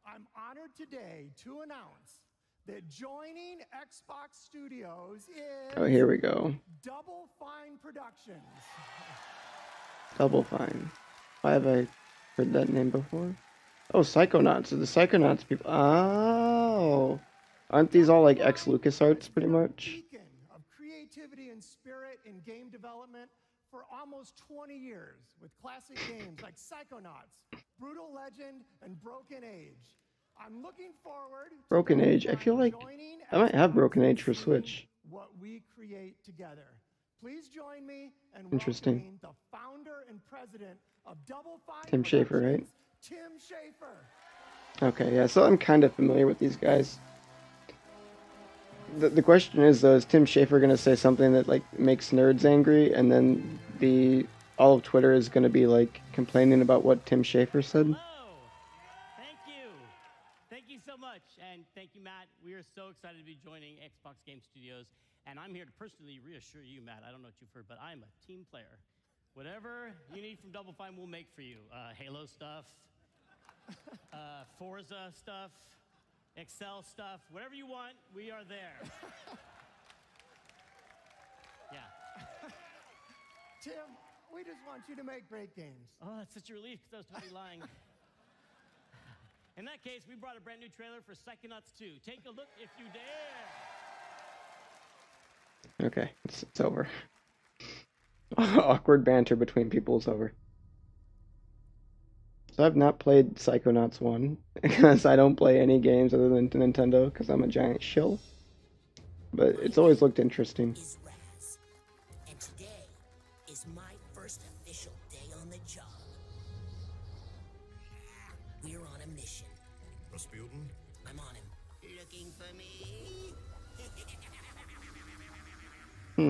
Speaker 17: I'm honored today to announce that joining Xbox Studios is
Speaker 1: Oh, here we go.
Speaker 17: Double Fine Productions.
Speaker 1: Double Fine. Why have I heard that name before? Oh, Psychonauts. The Psychonauts people. Oh. Aren't these all like ex-LucasArts pretty much?
Speaker 17: Beacon of creativity and spirit in game development for almost 20 years with classic games like Psychonauts, Brutal Legend, and Broken Age. I'm looking forward to
Speaker 1: Broken Age. I feel like I might have Broken Age for Switch.
Speaker 17: what we create together. Please join me in
Speaker 1: Interesting.
Speaker 17: welcoming the founder and president of Double Fine
Speaker 1: Tim Schafer, right?
Speaker 17: Productions, Tim Schafer.
Speaker 1: Okay, yeah, so I'm kind of familiar with these guys. The question is, though, is Tim Schafer going to say something that, like, makes nerds angry, and then all of Twitter is going to be, like, complaining about what Tim Schafer said?
Speaker 18: Hello. Thank you. Thank you so much. And thank you, Matt. We are so excited to be joining Xbox Game Studios. And I'm here to personally reassure you, Matt. I don't know what you've heard, but I'm a team player. Whatever you need from Double Fine, we'll make for you. Halo stuff, Forza stuff, Excel stuff, whatever you want, we are there. Yeah.
Speaker 17: Tim, we just want you to make great games.
Speaker 18: Oh, that's such a relief because I was totally lying. In that case, we brought a brand new trailer for Psychonauts 2. Take a look if you dare.
Speaker 1: Okay, it's over. Awkward banter between people is over. So I've not played Psychonauts 1, because I don't play any games other than Nintendo, because I'm a giant shill. But it's always looked interesting.
Speaker 19: Is Raz, and today is my first official day on the job. We're on a mission.
Speaker 8: Rasputin?
Speaker 19: I'm on him. Looking for me?
Speaker 1: Hmm.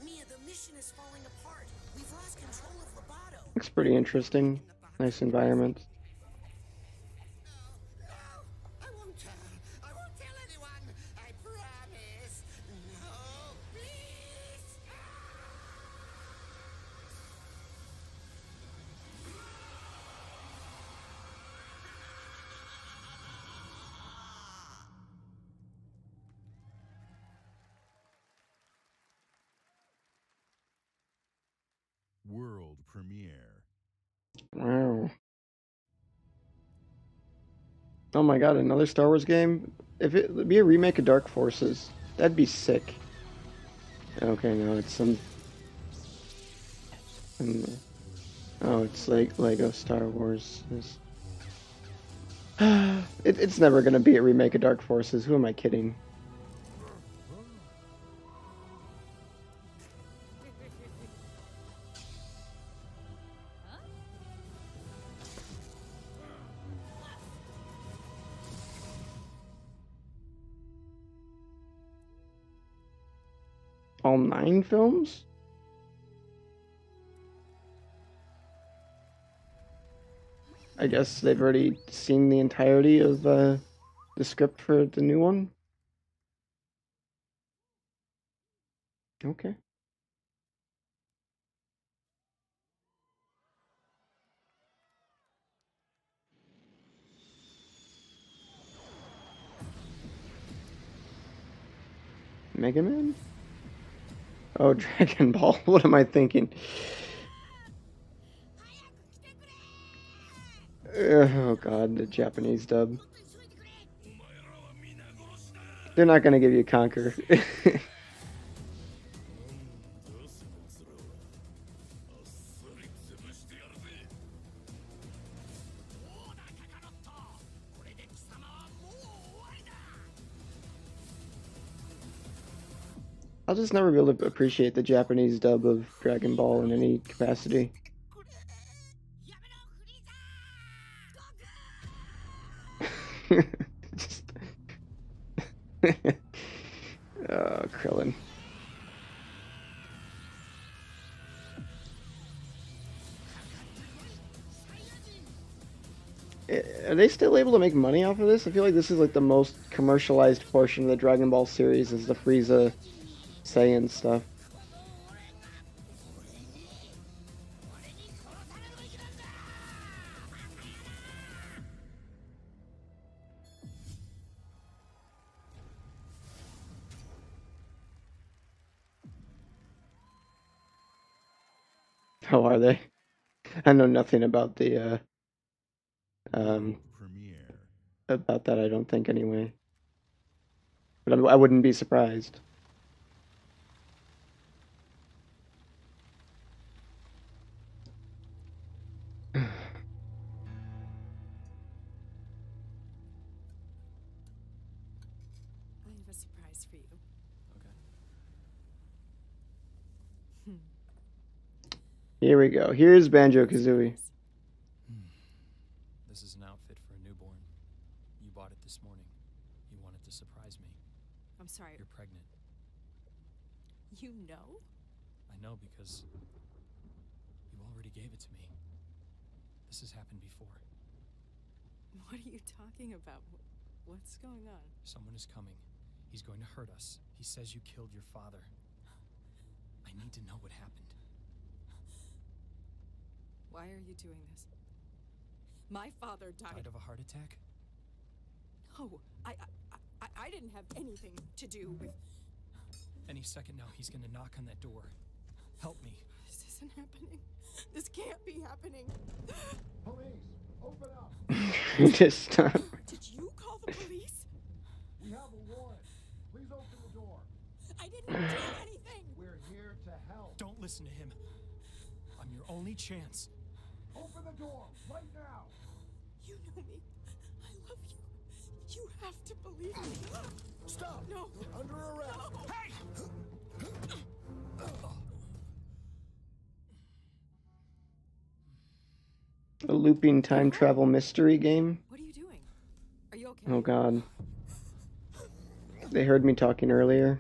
Speaker 19: Mia, the mission is falling apart. We've lost control of Roboto.
Speaker 1: Looks pretty interesting. Nice environment.
Speaker 19: I won't tell. I won't tell anyone. I promise. No, please.
Speaker 15: World premiere.
Speaker 1: Wow. Oh my god, another Star Wars game? If it would be a remake of Dark Forces, that'd be sick. Okay, no, it's oh, it's like Lego Star Wars. It's never gonna be a remake of Dark Forces. Who am I kidding? All 9 films? I guess they've already seen the entirety of the script for the new one. Okay. Mega Man? Oh, Dragon Ball. What am I thinking? Oh god, the Japanese dub. They're not gonna give you Conquer. I'll just never be able to appreciate the Japanese dub of Dragon Ball in any capacity. Just... oh, Krillin. Are they still able to make money off of this? I feel like this is like the most commercialized portion of the Dragon Ball series is the Frieza Saiyan stuff. How are they? I know nothing about the about that, I don't think, anyway. But I wouldn't be surprised.
Speaker 20: I have a surprise for you. Okay.
Speaker 1: Here we go. Here's Banjo-Kazooie.
Speaker 21: This is an outfit for a newborn. You bought it this morning. You wanted to surprise me.
Speaker 20: I'm sorry.
Speaker 21: You're pregnant.
Speaker 20: You know?
Speaker 21: I know because you already gave it to me. This has happened before.
Speaker 20: What are you talking about? What's going on?
Speaker 21: Someone is coming. He's going to hurt us. He says you killed your father. I need to know what happened.
Speaker 20: Why are you doing this? My father died.
Speaker 21: Died of a heart attack?
Speaker 20: No, I didn't have anything to do with...
Speaker 21: Any second now, he's gonna knock on that door. Help me.
Speaker 20: This isn't happening. This can't be happening.
Speaker 13: Police, open up.
Speaker 1: Just stop.
Speaker 20: Did you call the police?
Speaker 13: We have a warrant. Please open the door.
Speaker 20: I didn't do anything.
Speaker 13: We're here to help.
Speaker 21: Don't listen to him. I'm your only chance.
Speaker 13: Open the door right now.
Speaker 20: You know me. I love you. You have to believe me.
Speaker 13: Stop.
Speaker 20: No.
Speaker 13: You're under arrest.
Speaker 20: No.
Speaker 21: Hey!
Speaker 1: A looping time travel mystery game?
Speaker 20: What are you doing? Are you okay?
Speaker 1: Oh god. They heard me talking earlier.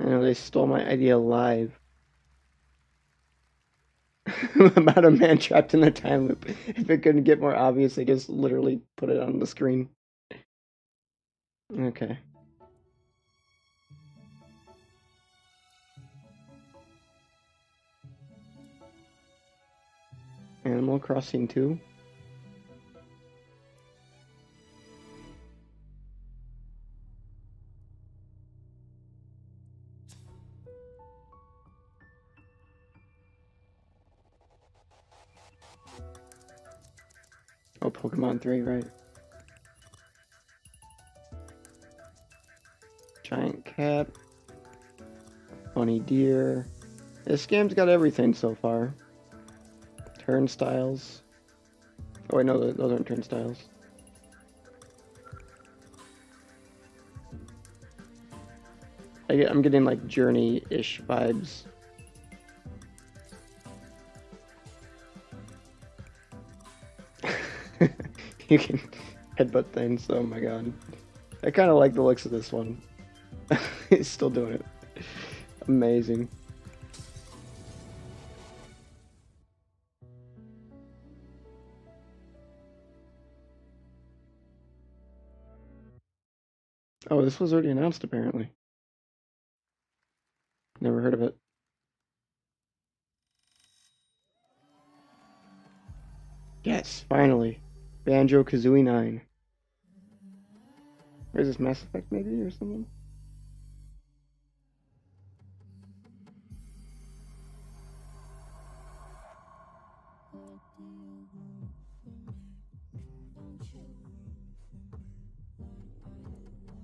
Speaker 1: I know they stole my idea live. About a man trapped in a time loop. If it couldn't get more obvious, they just literally put it on the screen. Okay. Animal Crossing 2? Oh, Pokemon 3, right. Giant cat. Funny deer. This game's got everything so far. Turnstiles. Oh wait, no, those aren't turnstiles. I'm getting like Journey-ish vibes. You can headbutt things, oh my god. I kind of like the looks of this one. He's still doing it. Amazing. Oh, this was already announced apparently. Never heard of it. Yes, finally. Banjo-Kazooie 9. Or is this Mass Effect maybe or something?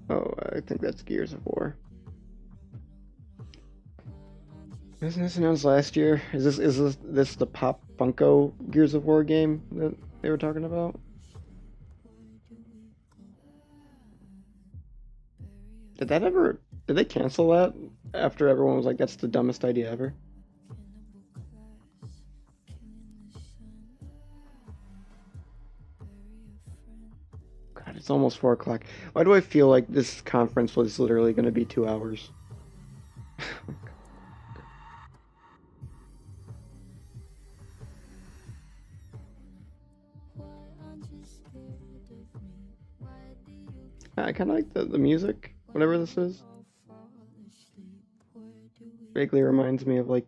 Speaker 1: Oh, I think that's Gears of War. Wasn't this announced last year? Is this the Pop Funko Gears of War game that they were talking about? Did they cancel that after everyone was like, that's the dumbest idea ever? God, it's almost 4 o'clock. Why do I feel like this conference was literally going to be 2 hours? I kind of like the music, whatever this is. Vaguely reminds me of like,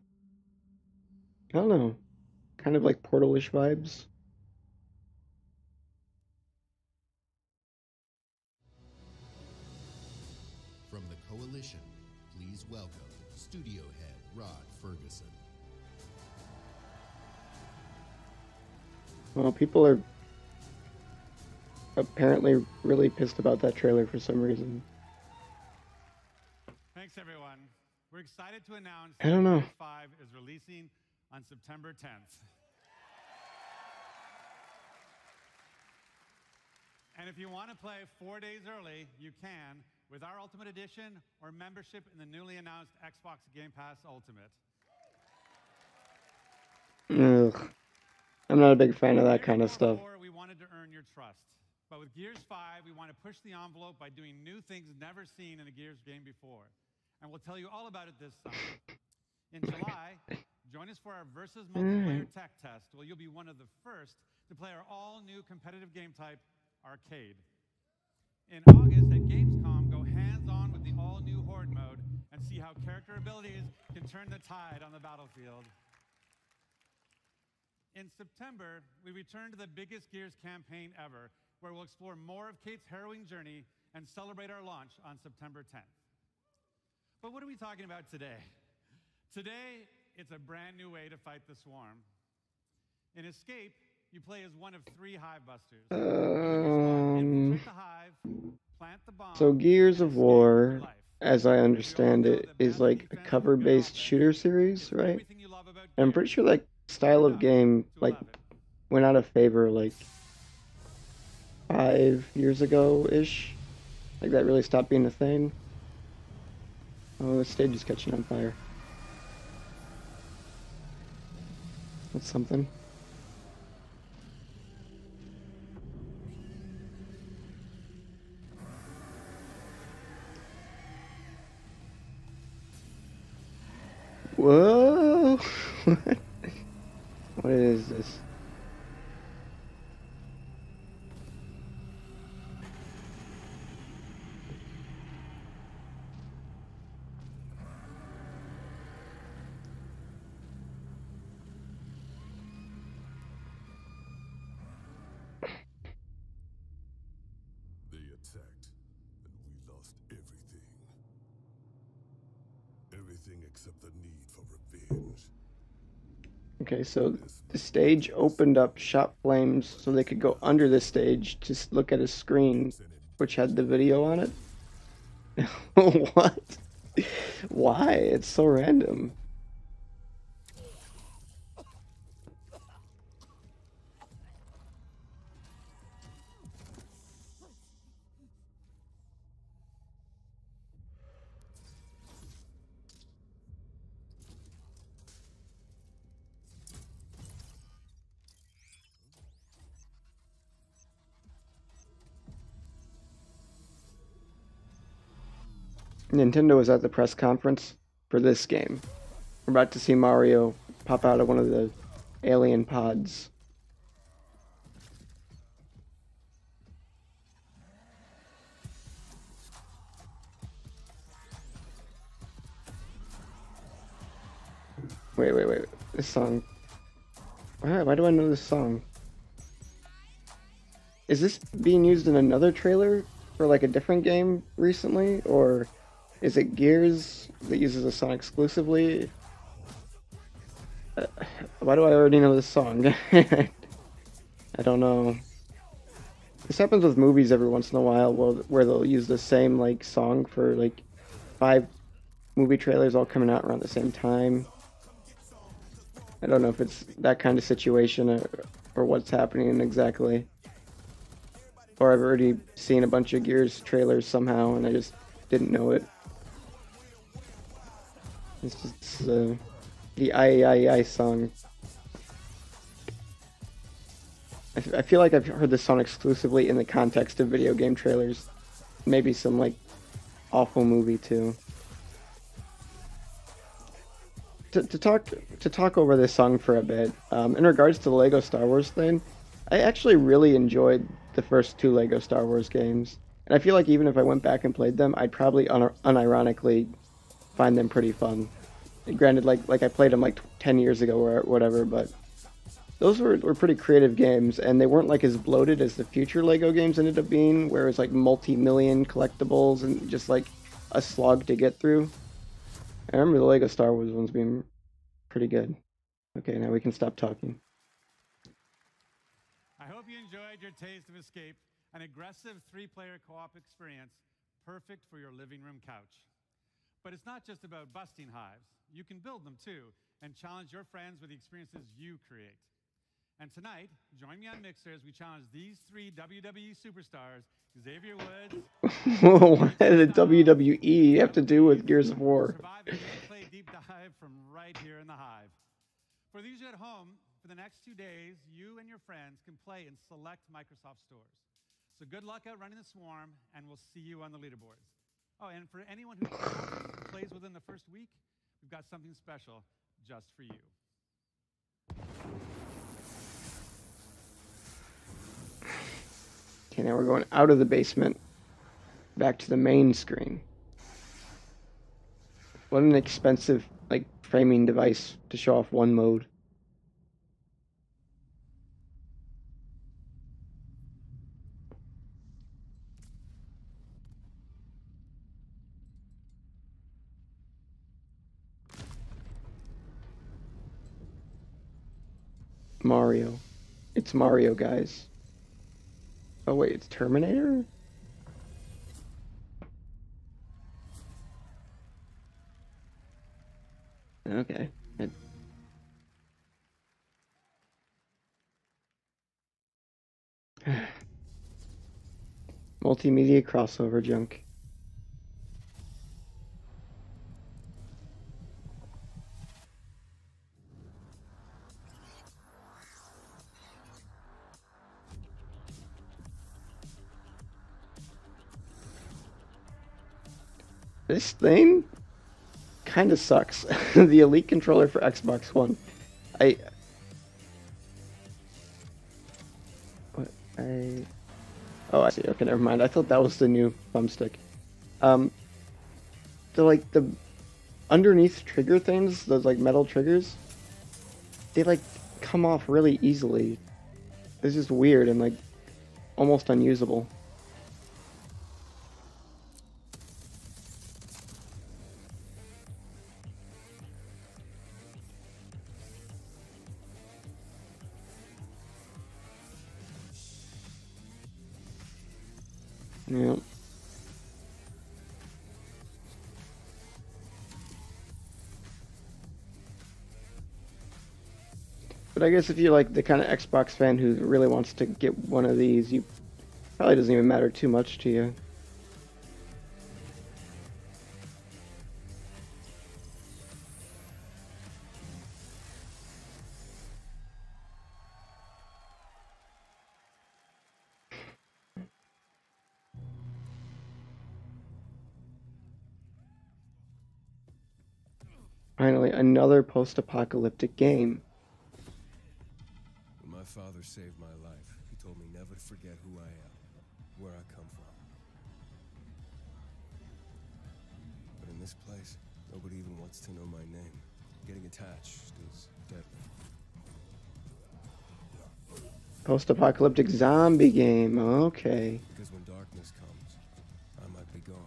Speaker 1: I don't know, kind of like Portal-ish vibes.
Speaker 15: From the Coalition, please welcome Studio Head Rod Ferguson.
Speaker 1: Well, people are apparently really pissed about that trailer for some reason.
Speaker 11: Thanks, everyone. We're excited to announce
Speaker 1: I don't know.
Speaker 11: Gears 5 is releasing on September 10th. And if you want to play 4 days early, you can with our Ultimate Edition or membership in the newly announced Xbox Game Pass Ultimate.
Speaker 1: Ugh. I'm not a big fan of that kind of stuff.
Speaker 11: We wanted to earn your trust. But with Gears 5, we want to push the envelope by doing new things never seen in a Gears game before. And we'll tell you all about it this summer. In July, join us for our Versus Multiplayer Tech Test, where you'll be one of the first to play our all-new competitive game type, Arcade. In August at Gamescom, go hands-on with the all-new Horde mode and see how character abilities can turn the tide on the battlefield. In September, we return to the biggest Gears campaign ever, where we'll explore more of Kate's harrowing journey and celebrate our launch on September 10th. But what are we talking about today? Today, it's a brand new way to fight the swarm. In Escape, you play as one of 3 hive busters. Infiltrate the hive, plant the bomb,
Speaker 1: So Gears of War, as I understand it, is like a cover-based shooter series, right? And I'm pretty sure that style of game like went out of favor like 5 years ago-ish. Like that really stopped being a thing. Oh, the stage is catching on fire. That's something. Whoa! What is this?
Speaker 14: everything except the need for revenge.
Speaker 1: Okay, so the stage opened up shot flames so they could go under the stage to look at a screen which had the video on it. What? Why? It's so random. Nintendo was at the press conference for this game. We're about to see Mario pop out of one of the alien pods. Wait. This song. Why do I know this song? Is this being used in another trailer for like a different game recently? Or is it Gears that uses the song exclusively? Why do I already know this song? I don't know. This happens with movies every once in a while where they'll use the same like song for like 5 movie trailers all coming out around the same time. I don't know if it's that kind of situation or what's happening exactly. Or I've already seen a bunch of Gears trailers somehow and I just didn't know it. It's just the I song. I feel like I've heard this song exclusively in the context of video game trailers. Maybe some like awful movie too. To talk over this song for a bit, in regards to the Lego Star Wars thing, I actually really enjoyed the first 2 Lego Star Wars games, and I feel like even if I went back and played them, I'd probably unironically find them pretty fun. Granted, like I played them like 10 years ago or whatever, but those were pretty creative games, and they weren't like as bloated as the future Lego games ended up being, where it was like multi-million collectibles and just like a slog to get through. I remember the Lego Star Wars ones being pretty good. Okay, now we can stop talking.
Speaker 11: I hope you enjoyed your Taste of Escape, an aggressive 3-player co-op experience perfect for your living room couch. But it's not just about busting hives. You can build them too and challenge your friends with the experiences you create. And tonight, join me on Mixer as we challenge these 3 WWE superstars, Xavier Woods.
Speaker 1: What did the WWE have to do with Gears of War?
Speaker 11: Survive a gameplay deep dive from right here in the Hive. For those at home, for the next 2 days, you and your friends can play in select Microsoft stores. So good luck out running the swarm, and we'll see you on the leaderboards. Oh, and for anyone who plays within the first week, we've got something special just for you.
Speaker 1: Okay, now we're going out of the basement, back to the main screen. What an expensive, like, framing device to show off one mode. Mario. It's Mario, guys. Oh wait, it's Terminator? Okay. Multimedia crossover junk. This thing kind of sucks. The Elite controller for Xbox One. Oh, I see. Okay, never mind. I thought that was the new thumbstick. The underneath trigger things, those like metal triggers, they like come off really easily. It's just weird and like almost unusable. Yeah. But I guess if you're like the kind of Xbox fan who really wants to get one of these, you probably doesn't even matter too much to you. Finally, another post-apocalyptic game.
Speaker 2: When my father saved my life, he told me never to forget who I am, where I come from. But in this place, nobody even wants to know my name. Getting attached is deadly.
Speaker 1: Post-apocalyptic zombie game. Okay.
Speaker 2: Because when darkness comes, I might be gone.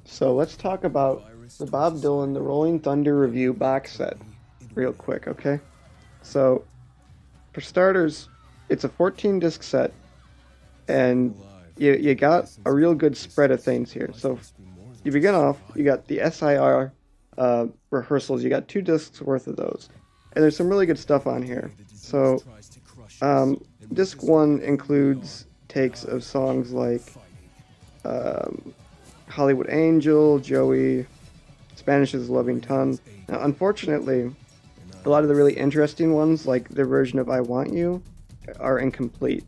Speaker 1: So let's talk about the Bob Dylan The Rolling Thunder Review box set real quick, okay? So, for starters, it's a 14-disc set, and you got a real good spread of things here. So, you begin off, you got the SIR rehearsals, you got 2 discs worth of those. And there's some really good stuff on here. So, disc 1 includes takes of songs like Hollywood Angel, Joey, Spanish's Loving Tongue. Now, unfortunately, a lot of the really interesting ones, like their version of I Want You, are incomplete.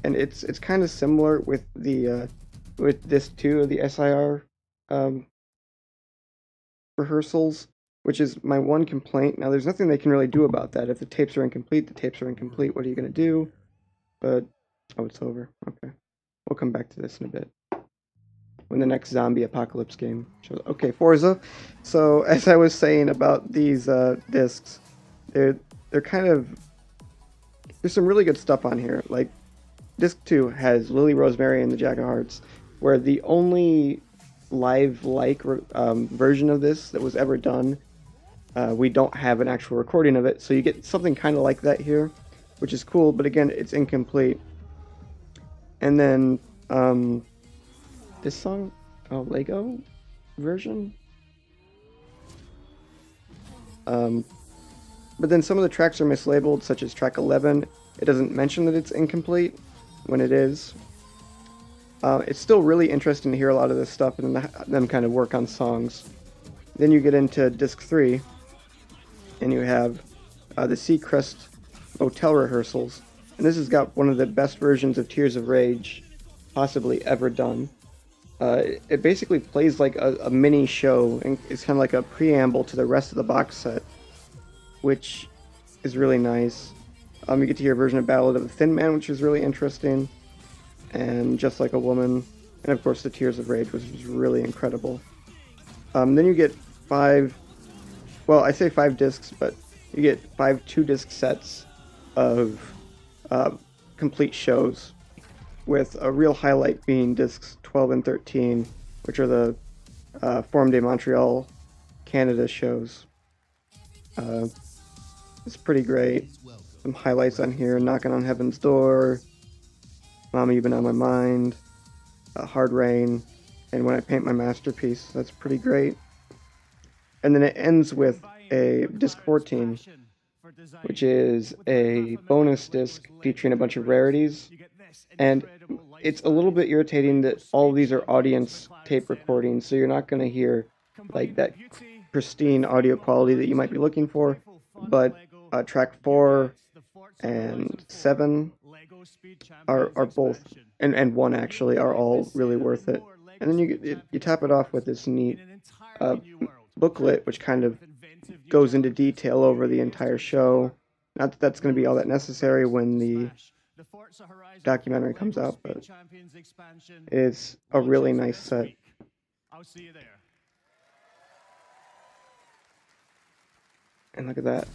Speaker 1: And it's kind of similar with the with this too of the SIR rehearsals, which is my one complaint. Now, there's nothing they can really do about that. If the tapes are incomplete, the tapes are incomplete. What are you going to do? But, oh, it's over. Okay. We'll come back to this in a bit, when the next zombie apocalypse game shows. Okay, Forza. So, as I was saying about these discs, they're kind of, there's some really good stuff on here. Like, disc 2 has Lily Rosemary and the Jack of Hearts, where the only live-like version of this that was ever done, we don't have an actual recording of it, so you get something kind of like that here, which is cool, but again, it's incomplete. And then, this song, Lego version. But then some of the tracks are mislabeled, such as track 11. It doesn't mention that it's incomplete when it is. It's still really interesting to hear a lot of this stuff and them kind of work on songs. Then you get into disc 3, and you have the Seacrest Motel rehearsals. And this has got one of the best versions of Tears of Rage possibly ever done. It basically plays like a mini show, and it's kind of like a preamble to the rest of the box set, which is really nice. You get to hear a version of Ballad of the Thin Man, which is really interesting, and Just Like a Woman, and of course the Tears of Rage, which is really incredible. Then you get 5, well, I say 5 discs, but you get 5 2-disc sets of complete shows, with a real highlight being discs 12 and 13, which are the Forum de Montreal, Canada shows. It's pretty great. Some highlights on here: Knocking on Heaven's Door, Mama You've Been on My Mind, Hard Rain, and When I Paint My Masterpiece. That's pretty great. And then it ends with a disc 14, which is a bonus disc featuring a bunch of rarities. And it's a little bit irritating that all of these are audience tape recordings, so you're not going to hear like that pristine audio quality that you might be looking for. But track 4 and 7 are both, and 1 actually, are all really worth it. And then you top it off with this neat booklet, which kind of goes into detail over the entire show. Not that that's going to be all that necessary when the documentary comes out, but it's a really nice set.
Speaker 11: I'll see you there.
Speaker 1: And look at that.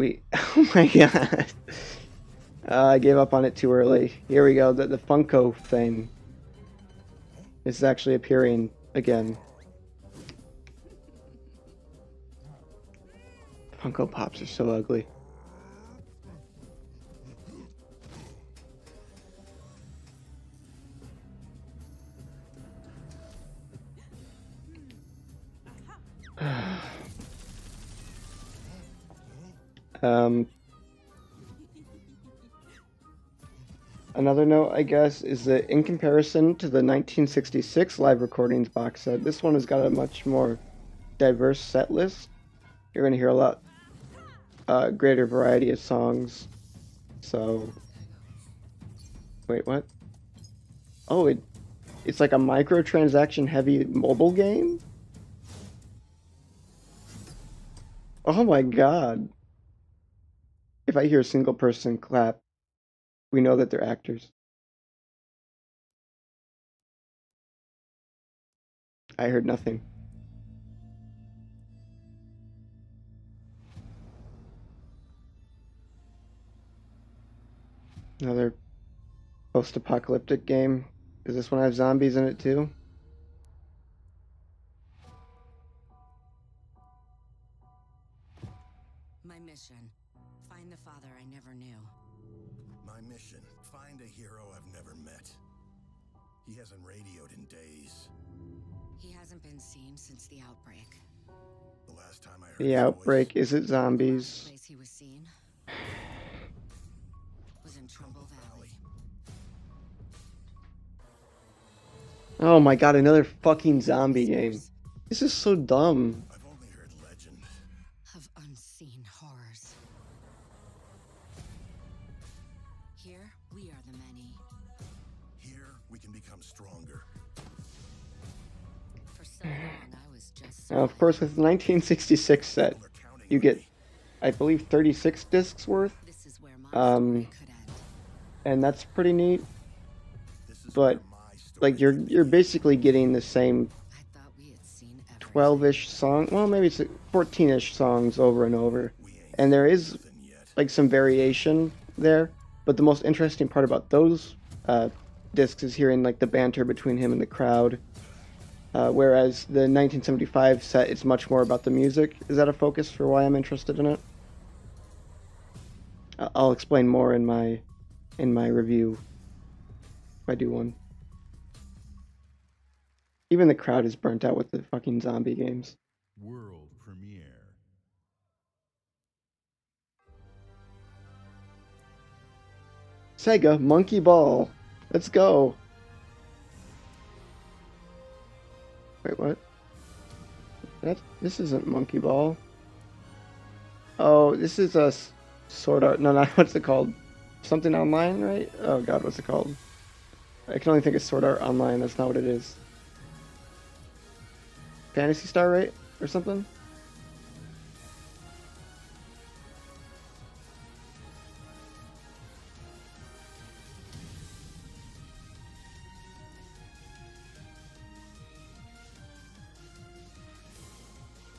Speaker 1: Oh my god. I gave up on it too early. Here we go, the Funko thing is actually appearing again. Funko Pops are so ugly. Another note, I guess, is that in comparison to the 1966 live recordings box set, this one has got a much more diverse set list. You're going to hear a lot greater variety of songs. So, wait, what? Oh, it's like a microtransaction heavy mobile game? Oh my god. If I hear a single person clap, we know that they're actors. I heard nothing. Another post-apocalyptic game. Does this one have zombies in it too?
Speaker 6: My mission. Find the father I never knew.
Speaker 4: My mission. Find a hero I've never met. He hasn't radioed in days.
Speaker 6: He hasn't been seen since the outbreak.
Speaker 4: The last time I heard
Speaker 1: The outbreak, is it zombies?
Speaker 6: The place he was seen was in Trumbull Valley.
Speaker 1: Oh my god, another fucking zombie game. This is so dumb.
Speaker 4: I've only heard legend
Speaker 6: of unseen horrors. Here, we are the many.
Speaker 4: Here, we can become stronger.
Speaker 6: For so long, I was just
Speaker 1: Now, of course, with the 1966 set, you get, I believe, 36 discs worth. And that's pretty neat. But like you're basically getting the same 12-ish song, well maybe it's 14-ish songs over and over. And there is like some variation there, but the most interesting part about those discs is hearing like the banter between him and the crowd. Whereas the 1975 set is much more about the music. Is that a focus for why I'm interested in it? I'll explain more in my review if I do one. Even the crowd is burnt out with the fucking zombie games.
Speaker 22: World premiere.
Speaker 1: Sega Monkey Ball. Let's go. Wait, what? This isn't Monkey Ball. Oh, this is a Sword Art. No, not what's it called? Something Online, right? Oh god, what's it called? I can only think of Sword Art Online. That's not what it is. Phantasy Star, right? Or something?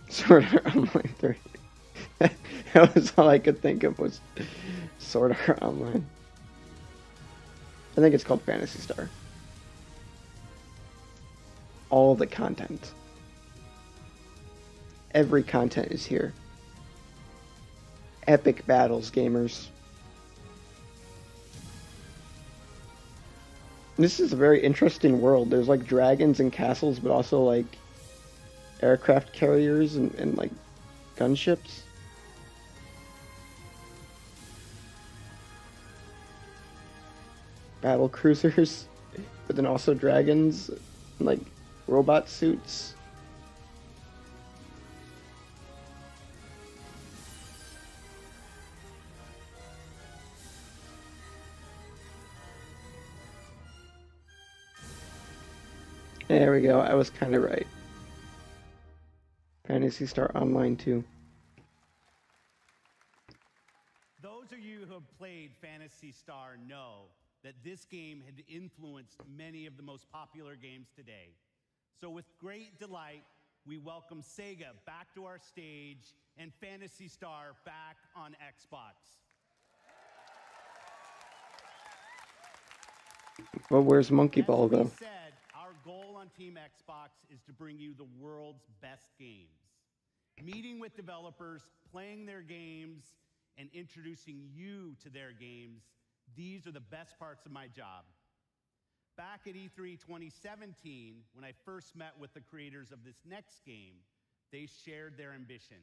Speaker 1: Sword Art Online 3. That was all I could think of was Sword Art Online. I think it's called Phantasy Star. All the content. Every content is here. Epic battles, gamers. This is a very interesting world. There's like dragons and castles, but also like aircraft carriers and like gunships. Battle cruisers, but then also dragons, and, like robot suits. There we go, I was kind of right. Phantasy Star Online 2.
Speaker 11: Those of you who have played Phantasy Star know that this game had influenced many of the most popular games today. So with great delight, we welcome Sega back to our stage and Phantasy Star back on Xbox.
Speaker 1: Well, where's Monkey Ball
Speaker 11: As we
Speaker 1: though?
Speaker 11: said, our goal on Team Xbox is to bring you the world's best games. meeting with developers, playing their games, and introducing you to their games. These are the best parts of my job. Back at E3 2017, when I first met with the creators of this next game, they shared their ambition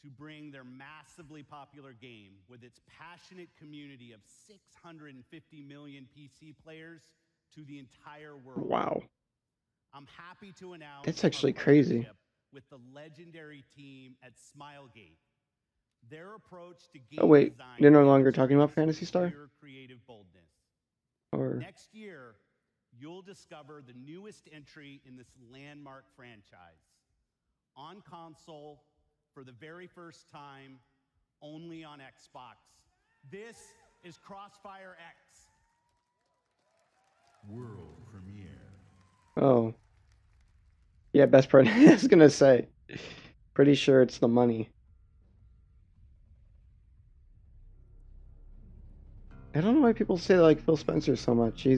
Speaker 11: to bring their massively popular game with its passionate community of 650 million PC players to the entire world.
Speaker 1: Wow.
Speaker 11: I'm happy to announce
Speaker 1: That's actually
Speaker 11: our
Speaker 1: crazy.
Speaker 11: partnership with the legendary team at Smilegate. Their approach to game
Speaker 1: Oh wait,
Speaker 11: design
Speaker 1: they're no longer
Speaker 11: demonstrates
Speaker 1: talking about Phantasy Star?
Speaker 11: pure creative boldness.
Speaker 1: Or
Speaker 11: Next year, you'll discover the newest entry in this landmark franchise. On console, for the very first time, only on Xbox. This is Crossfire X.
Speaker 15: World premiere.
Speaker 1: oh. Yeah, best part. I was gonna say. Pretty sure it's the money. I don't know why people say they like Phil Spencer so much. He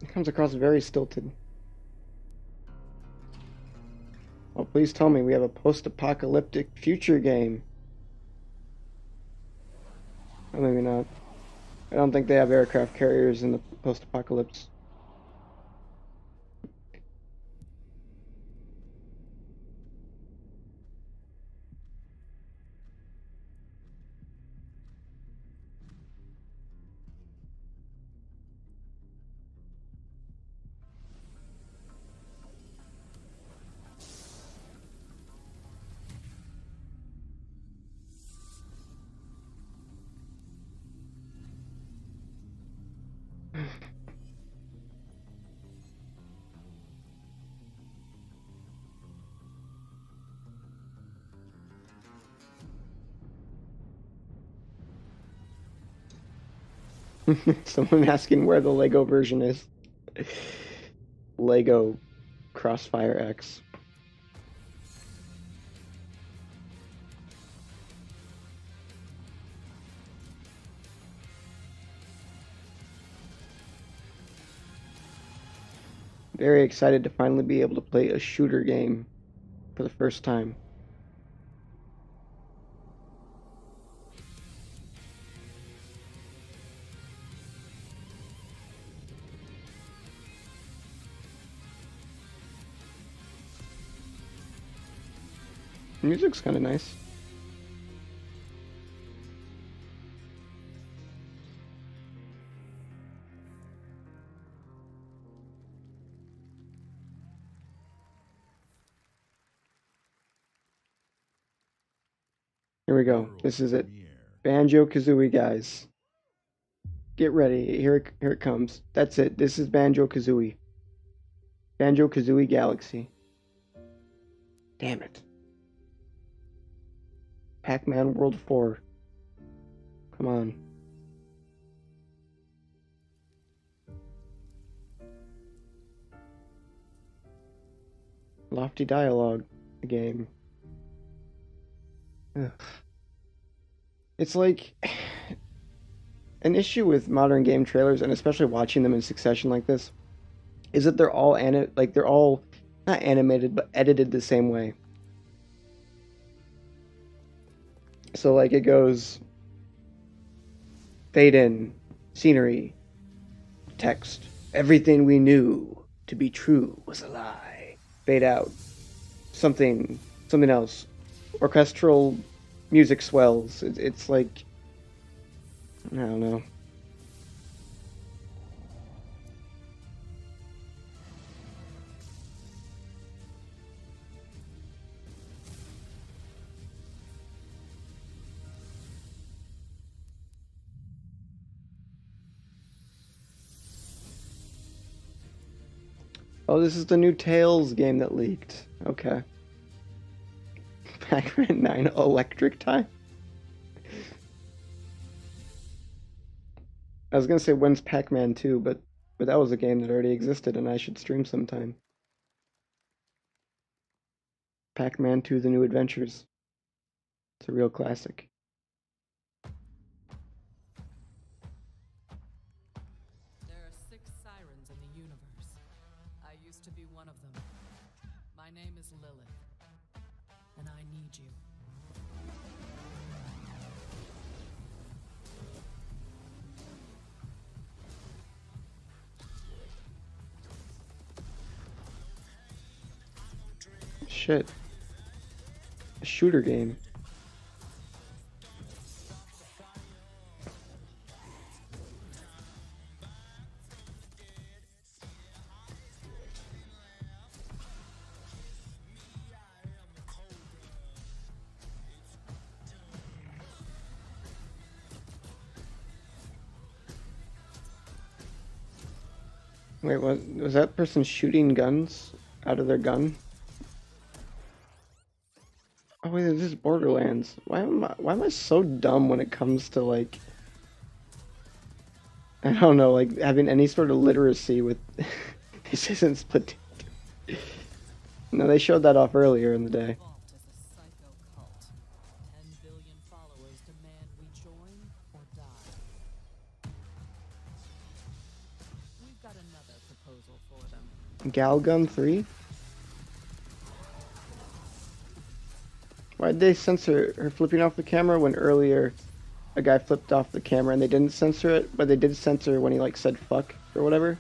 Speaker 1: comes across very stilted. Well, please tell me we have a post-apocalyptic future game. Or maybe not. I don't think they have aircraft carriers in the post-apocalypse. Someone asking where the Lego version is. Lego Crossfire X. Very excited to finally be able to play a shooter game for the first time. The music's kind of nice. Here we go. This is it. Banjo-Kazooie, guys. Get ready. Here it comes. That's it. This is Banjo-Kazooie. Banjo-Kazooie Galaxy. Damn it. Pac-Man World 4. Come on. Lofty dialogue. The game. Ugh. It's like an issue with modern game trailers, and especially watching them in succession like this, is that they're all they're all not animated but edited the same way. So like it goes fade in, scenery, text. Everything we knew to be true was a lie. Fade out. Something else. Orchestral music swells. It's like, I don't know. Oh, this is the new Tales game that leaked. Okay. Pac-Man 9 Electric Time? I was gonna say when's Pac-Man 2, but that was a game that already existed and I should stream sometime. Pac-Man 2 The New Adventures. It's a real classic.
Speaker 6: There are 6 sirens in the universe. I used to be one of them. My name is Lilith, and I need you.
Speaker 1: Shit. A shooter game. Wait, what was that person shooting guns out of their gun? Oh wait, this is Borderlands. Why am I so dumb when it comes to like I don't know, like having any sort of literacy with this isn't Splatoon 2. No, they showed that off earlier in the day. Galgun 3? Why'd they censor her flipping off the camera when earlier a guy flipped off the camera and they didn't censor it, but they did censor when he like said fuck or whatever?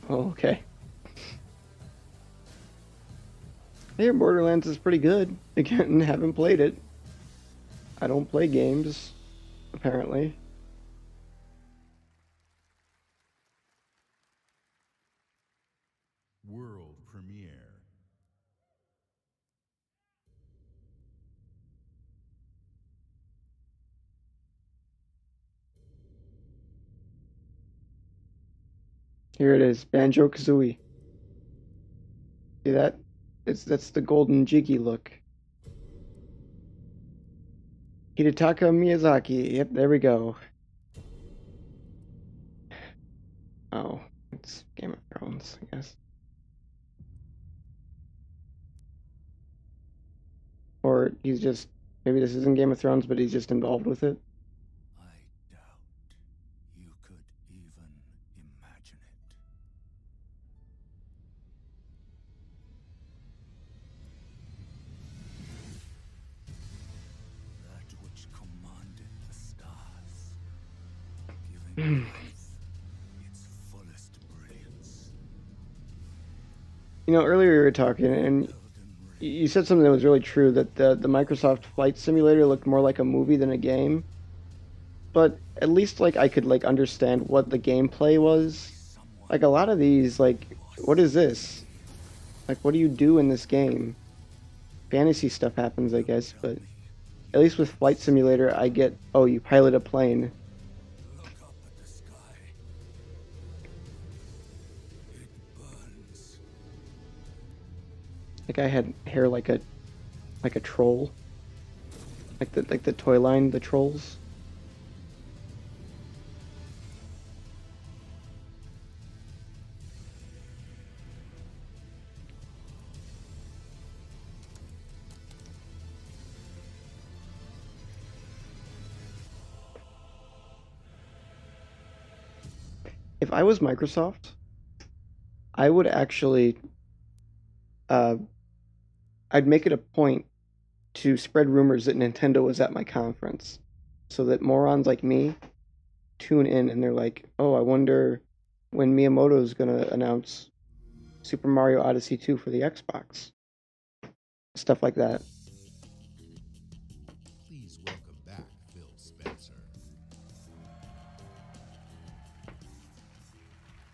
Speaker 1: Oh, okay. I hear Borderlands is pretty good. Again, haven't played it. I don't play games, apparently.
Speaker 15: World premiere.
Speaker 1: Here it is, Banjo-Kazooie. See that? That's the golden jiggy look. Hidetaka Miyazaki. Yep, there we go. Oh, it's Game of Thrones, I guess. Or he's just, maybe this isn't Game of Thrones, but he's just involved with it.
Speaker 4: You could even imagine it. That which commanded the stars, giving life its fullest brilliance.
Speaker 1: You know, earlier we were talking, and you said something that was really true, that the Microsoft Flight Simulator looked more like a movie than a game. But at least, like, I could, like, understand what the gameplay was. Like, a lot of these, like, what is this? Like, what do you do in this game? Fantasy stuff happens, I guess, but at least with Flight Simulator, I get, oh, you pilot a plane. Like I had hair like a troll. Like the toy line, the trolls. If I was Microsoft, I would actually I'd make it a point to spread rumors that Nintendo was at my conference so that morons like me tune in and they're like, oh, I wonder when Miyamoto's gonna announce Super Mario Odyssey 2 for the Xbox. Stuff like that.
Speaker 15: Please welcome back Phil Spencer.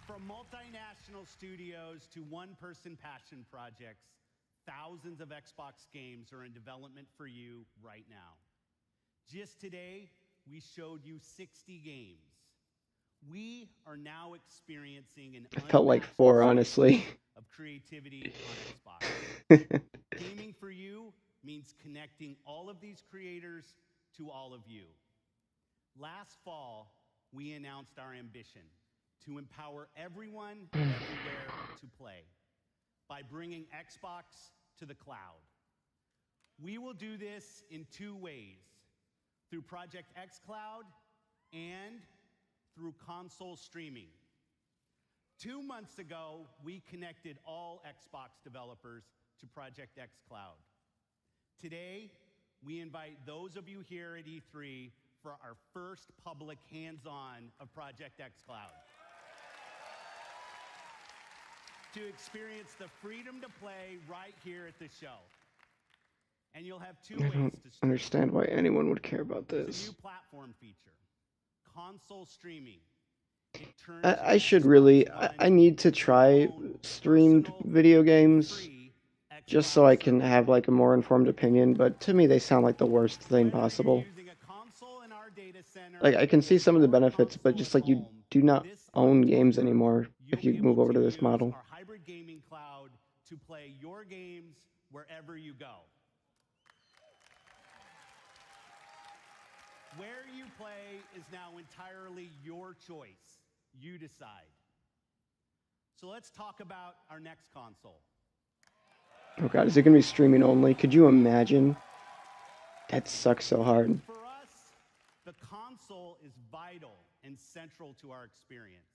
Speaker 11: From multinational studios to one-person passion projects, thousands of Xbox games are in development for you right now. Just today, we showed you 60 games. We are now experiencing an
Speaker 1: It felt like
Speaker 11: unmatched
Speaker 1: 4,
Speaker 11: surge
Speaker 1: honestly.
Speaker 11: of creativity on Xbox. Gaming for you means connecting all of these creators to all of you. Last fall, we announced our ambition to empower everyone everywhere to play by bringing Xbox to the cloud. We will do this in 2 ways, through Project xCloud and through console streaming. 2 months ago, we connected all Xbox developers to Project xCloud. Today, we invite those of you here at E3 for our first public hands-on of Project xCloud. To experience the freedom to play right here at the show. And you'll have 2
Speaker 1: I
Speaker 11: ways
Speaker 1: don't
Speaker 11: to stream.
Speaker 1: understand why anyone would care about
Speaker 11: There's a
Speaker 1: this.
Speaker 11: new platform feature, console streaming. It turns
Speaker 1: I should really, I need to try streamed video games just so I can have like a more informed opinion, but to me they sound like the worst thing possible. Like I can see some of the benefits, but just like you do not own games anymore if you move over to this model.
Speaker 11: our hybrid gaming cloud to play your games wherever you go. Where you play is now entirely your choice. You decide. So let's talk about our next console.
Speaker 1: Oh god, is it gonna be streaming only? Could you imagine? That sucks so hard.
Speaker 11: For us, the console is vital and central to our experience.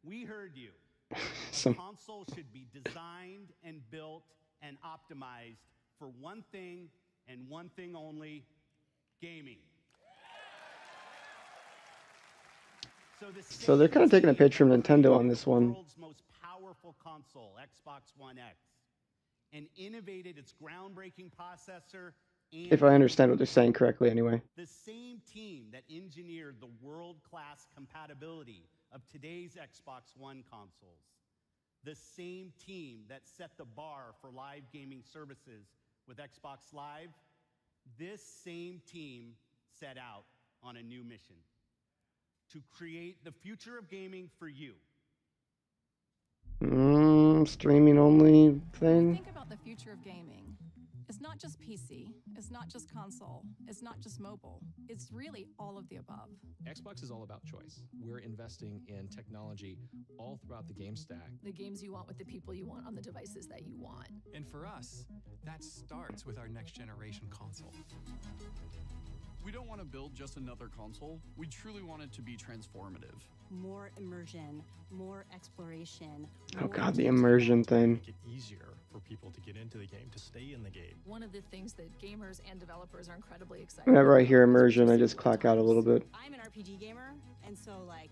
Speaker 11: We heard you. A console should be designed and built and optimized for one thing and one thing only, gaming.
Speaker 1: So they're kind of taking a page from Nintendo on this one.
Speaker 11: World's most powerful console, Xbox One X, and innovated its groundbreaking processor. And
Speaker 1: If I understand what they're saying correctly, anyway.
Speaker 11: the same team that engineered the world-class compatibility of today's Xbox One consoles, the same team that set the bar for live gaming services with Xbox Live, this same team set out on a new mission: to create the future of gaming for you.
Speaker 1: Streaming only thing?
Speaker 3: Think about the future of gaming. It's not just PC, it's not just console, it's not just mobile. It's really all of the above.
Speaker 7: Xbox is all about choice. We're investing in technology all throughout the game stack.
Speaker 20: The games you want with the people you want on the devices that you want.
Speaker 23: And for us, that starts with our next generation console. We don't want to build just another console. We truly want it to be transformative.
Speaker 24: More immersion, more exploration.
Speaker 1: Oh god, the immersion thing.
Speaker 25: Make it easier for people to get into the game, to stay in the game.
Speaker 20: One of the things that gamers and developers are incredibly excited
Speaker 1: Whenever I hear immersion, I just clock out a little bit.
Speaker 24: I'm an RPG gamer, and so like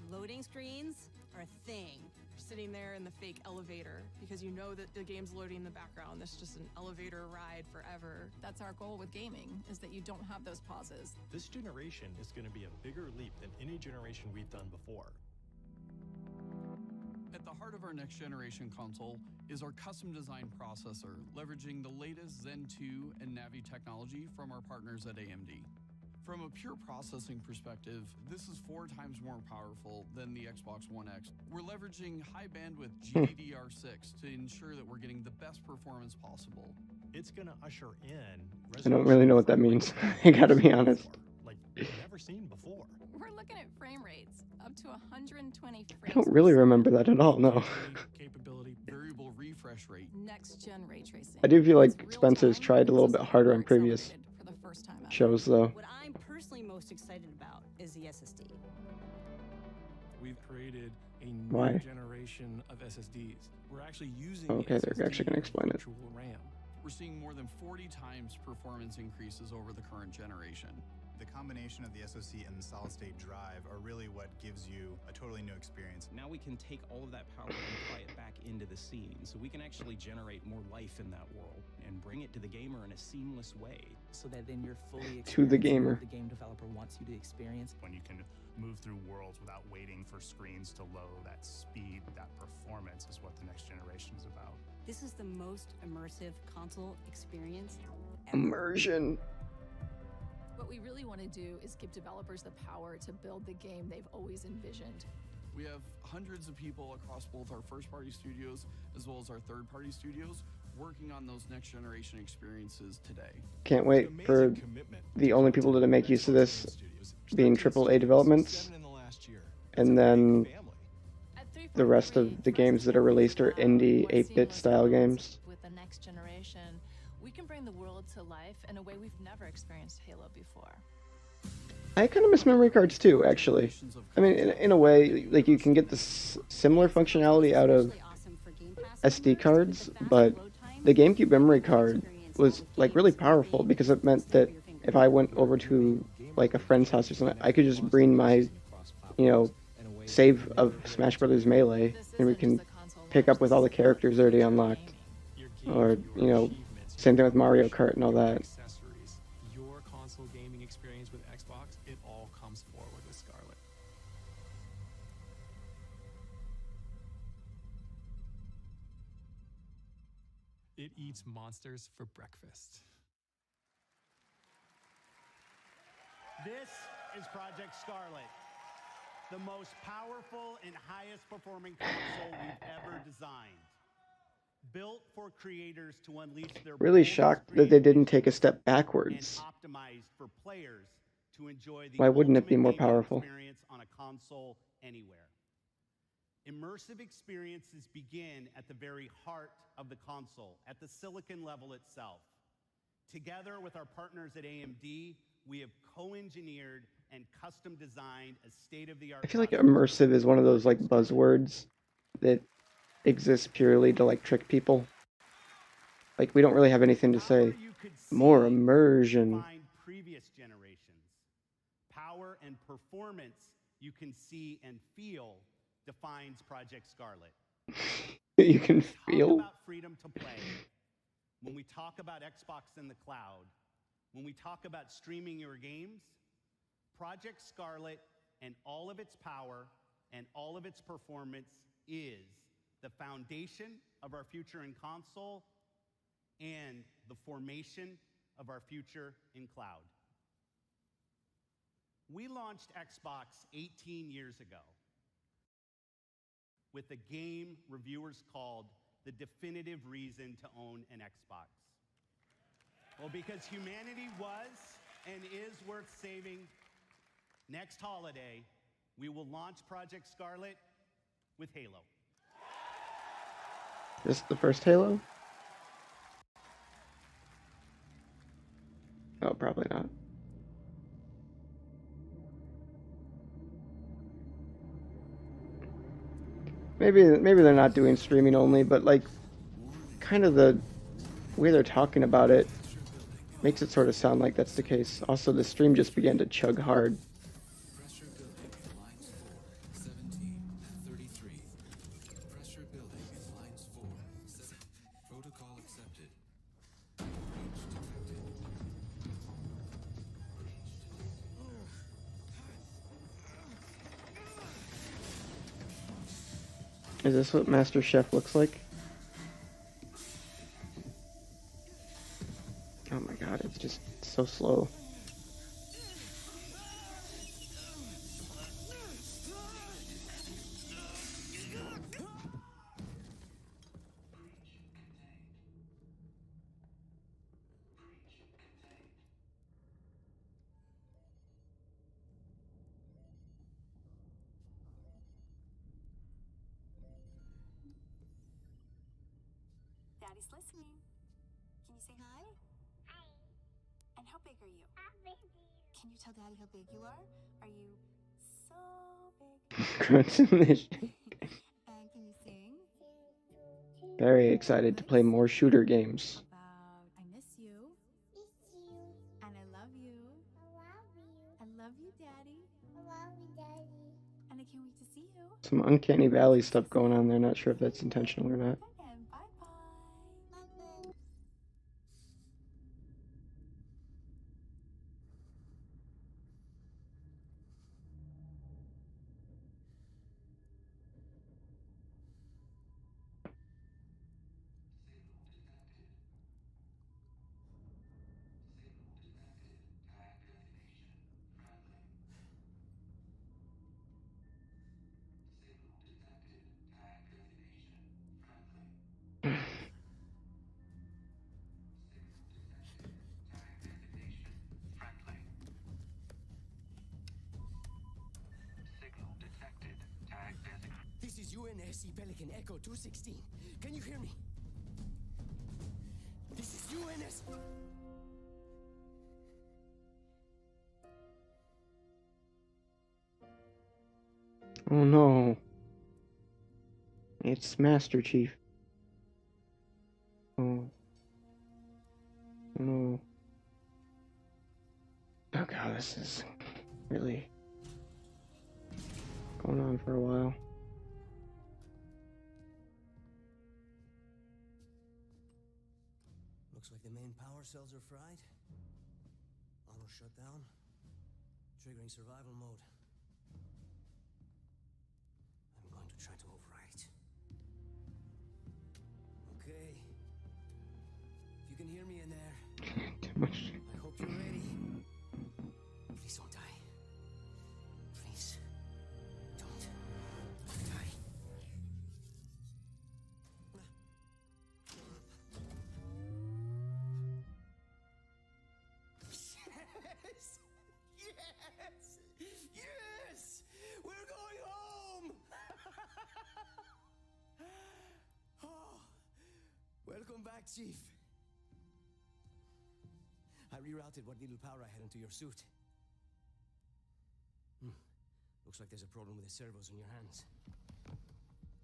Speaker 24: loading screens are a thing.
Speaker 26: Sitting there in the fake elevator because you know that the game's loading in the background. That's just an elevator ride forever.
Speaker 3: That's our goal with gaming, is that you don't have those pauses.
Speaker 25: This generation is going to be a bigger leap than any generation we've done before.
Speaker 23: At the heart of our next generation console is our custom design processor, leveraging the latest Zen 2 and Navi technology from our partners at AMD. From a pure processing perspective, this is 4 times more powerful than the Xbox One X. We're leveraging high bandwidth GDDR6 to ensure that we're getting the best performance possible.
Speaker 25: It's going to usher in
Speaker 1: I don't really know what that means. I gotta be honest.
Speaker 25: like we've never seen before.
Speaker 3: We're looking at frame rates up to 120 frames.
Speaker 1: I don't really remember that at all, no.
Speaker 23: Capability, variable refresh rate.
Speaker 3: Next gen ray tracing.
Speaker 1: I do feel like Spencer's tried a little bit harder on previous
Speaker 3: for the first time ever.
Speaker 1: shows, though.
Speaker 24: What I'm personally most excited about is the SSD.
Speaker 23: We've created a new
Speaker 1: Why?
Speaker 23: generation of SSDs. We're actually using
Speaker 1: Okay,
Speaker 23: the
Speaker 1: they're actually gonna explain it.
Speaker 23: virtual RAM. We're seeing more than 40 times performance increases over the current generation.
Speaker 27: The combination of the SoC and the solid-state drive are really what gives you a totally new experience.
Speaker 28: Now we can take all of that power and apply it back into the scene, so we can actually generate more life in that world and bring it to the gamer in a seamless way.
Speaker 29: So that then you're fully
Speaker 1: To the gamer.
Speaker 29: what the game developer wants you to experience.
Speaker 30: When you can move through worlds without waiting for screens to load, that speed, that performance is what the next generation is about.
Speaker 24: This is the most immersive console experience ever.
Speaker 1: Immersion.
Speaker 3: What we really want to do is give developers the power to build the game they've always envisioned.
Speaker 23: We have hundreds of people across both our first-party studios as well as our third-party studios working on those next-generation experiences today.
Speaker 1: Can't wait for the only people that make use of this being AAA developments, and then the rest of the games that are released are indie 8-bit style games.
Speaker 3: With the next generation, we can bring the world to life in a way we've never experienced Halo before.
Speaker 1: I kind of miss memory cards too, actually. I mean, in a way, like you can get this similar functionality out of SD cards, but the GameCube memory card was like really powerful because it meant that if I went over to like a friend's house or something, I could just bring my, save of Smash Brothers Melee, and we can pick up with all the characters already unlocked. Or, same thing with Mario Kart and all that.
Speaker 21: Your console gaming experience with Xbox, it all comes forward with Scarlet. It eats monsters for breakfast.
Speaker 11: This is Project Scarlet, the most powerful and highest performing console we've ever designed. Built for creators to unleash their
Speaker 1: Really shocked that they didn't take a step backwards.
Speaker 11: and optimized for players to enjoy the
Speaker 1: Why wouldn't it be
Speaker 11: ultimate
Speaker 1: more
Speaker 11: gaming
Speaker 1: powerful?
Speaker 11: experience on a console anywhere. Immersive experiences begin at the very heart of the console, at the silicon level itself. Together with our partners at AMD, we have co-engineered and custom designed a state-of-the-art.
Speaker 1: I feel like immersive is one of those like buzzwords that exists purely to like trick people. Like we don't really have anything to say. More immersion.
Speaker 11: Previous generations. Power and performance you can see and feel defines Project Scarlet.
Speaker 1: You can
Speaker 11: Talk
Speaker 1: feel.
Speaker 11: about freedom to play. When we talk about Xbox in the cloud, when we talk about streaming your games, Project Scarlet and all of its power and all of its performance is the foundation of our future in console and the formation of our future in cloud. We launched Xbox 18 years ago with a game reviewers called the definitive reason to own an Xbox. Well, because humanity was and is worth saving, next holiday, we will launch Project Scarlet with Halo.
Speaker 1: This is the first Halo? Oh, probably not. Maybe they're not doing streaming only, but like kind of the way they're talking about it makes it sort of sound like that's the case. Also, the stream just began to chug hard.
Speaker 2: Pressure building in lines 4, 17, 33. Pressure building in lines 4, 7. Protocol accepted. Breach detected.
Speaker 1: Is this what Master Chef looks like? Oh my god, it's just so slow.
Speaker 5: Daddy's listening. Can you say hi? Hi. And how big are you? How big are you? Can you tell Daddy how big you are? Are you so big?
Speaker 1: Congratulations.
Speaker 5: And can you sing?
Speaker 1: Very excited to play more shooter games.
Speaker 5: I miss you. Miss you. And I love you. I love you. I love you, Daddy. I love you, Daddy. And I can't wait to see you.
Speaker 1: Some Uncanny Valley stuff going on there, not sure if that's intentional or not.
Speaker 5: And bye-bye. Bye-bye.
Speaker 8: UNSC Pelican Echo 216. Can you hear me? This is UNS.
Speaker 1: Oh no. It's Master Chief. Oh. No. Oh god, this is really going on for a while.
Speaker 8: Looks like the main power cells are fried. Auto shutdown. Triggering survival mode. I'm going to try to overwrite. Okay. If you can hear me in there,
Speaker 1: Too much.
Speaker 8: I hope you're ready. Please don't die. Please don't die. Yes! Yes! Yes! We're going home! Oh, welcome back, Chief. I rerouted what little power I had into your suit. Looks like there's a problem with the servos in your hands.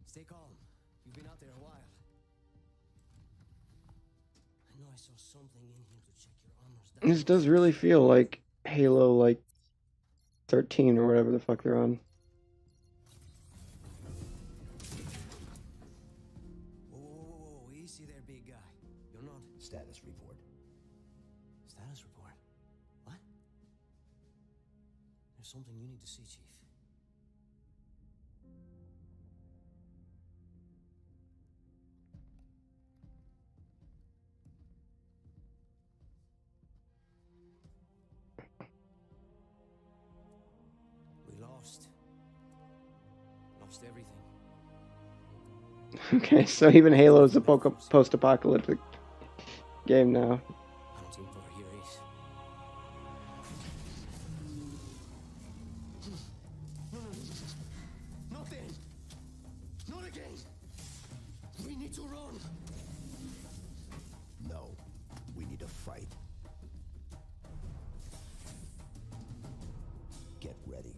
Speaker 8: Stay calm. You've been out there a while. I know I saw something in here to check your armor's
Speaker 1: This does really feel like Halo, like 13 or whatever the fuck they're on.
Speaker 8: Whoa, easy there, big guy. You're not...
Speaker 9: Status report.
Speaker 8: Status report? What? There's something you need to see, Chief. We lost. Lost everything.
Speaker 1: Okay, so even Halo is a post-apocalyptic game now.
Speaker 8: I don't think over here is. No. Not then. Not again. We need to run.
Speaker 9: No, we need to fight. Get ready.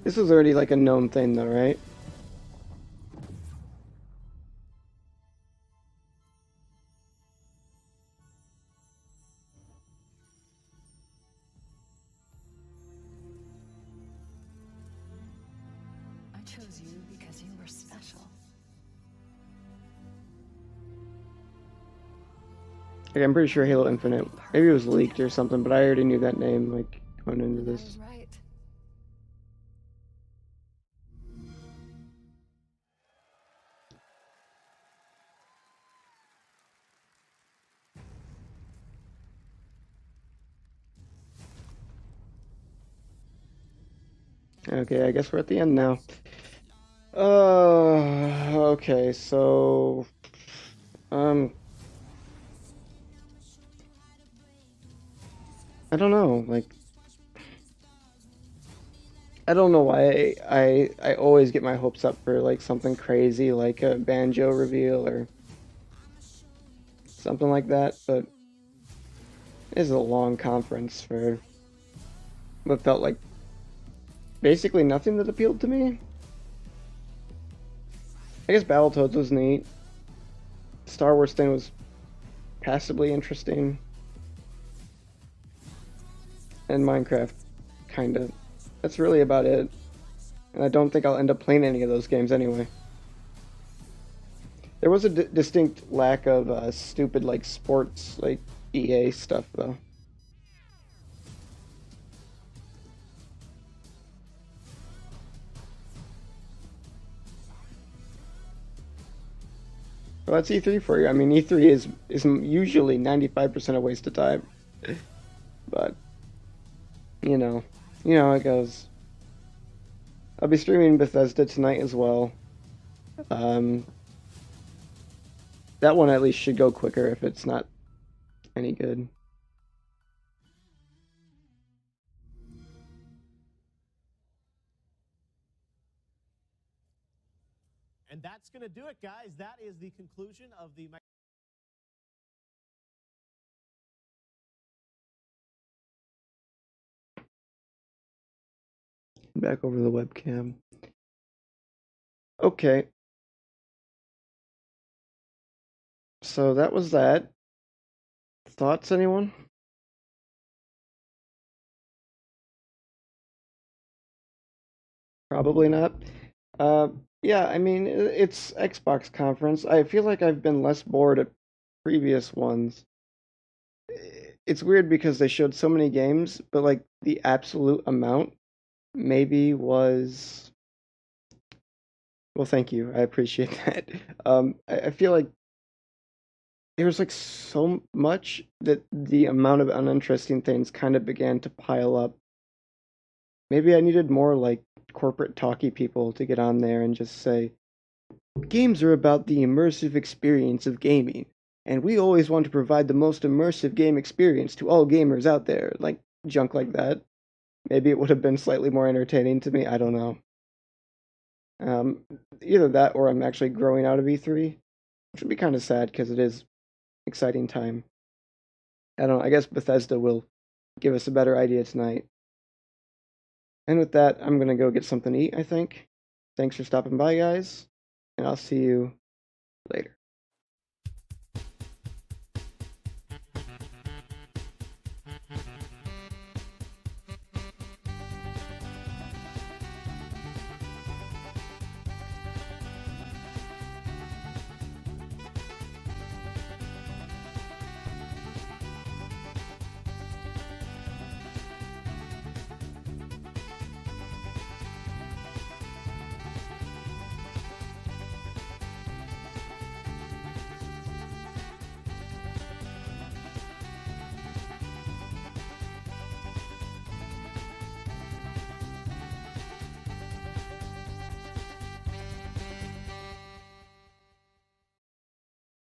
Speaker 1: This was already like a known thing though, right?
Speaker 10: I chose you because you were special.
Speaker 1: Like, I'm pretty sure Halo Infinite, maybe it was leaked or something, but I already knew that name, like, going into
Speaker 10: I
Speaker 1: this.
Speaker 10: was right.
Speaker 1: Okay, I guess we're at the end now. Okay, so... I don't know, like... I don't know why I always get my hopes up for, like, something crazy, like a Banjo reveal or something like that, but this is a long conference for what felt like basically nothing that appealed to me. I guess Battletoads was neat. Star Wars thing was passably interesting. And Minecraft, kinda. That's really about it. And I don't think I'll end up playing any of those games anyway. There was a distinct lack of stupid, like, sports, like, EA stuff, though. Well, that's E3 for you. I mean, E3 is usually 95% a waste of time. But, you know how it goes. I'll be streaming Bethesda tonight as well. that one at least should go quicker if it's not any good.
Speaker 4: And that's going to do it, guys. That is the conclusion of the...
Speaker 1: Back over the webcam. Okay. So that was that. Thoughts, anyone? Probably not. Yeah, I mean, it's Xbox conference. I feel like I've been less bored at previous ones. It's weird because they showed so many games, but like the absolute amount maybe was... Well, thank you. I appreciate that. I feel like there was like so much that the amount of uninteresting things kind of began to pile up. Maybe I needed more like corporate talky people to get on there and just say, games are about the immersive experience of gaming, and we always want to provide the most immersive game experience to all gamers out there. Like junk like that. Maybe it would have been slightly more entertaining to me. I don't know. Either that or I'm actually growing out of E3, which would be kind of sad because it is exciting time. I don't know. I guess Bethesda will give us a better idea tonight. And with that, I'm going to go get something to eat, I think. Thanks for stopping by, guys, and I'll see you later.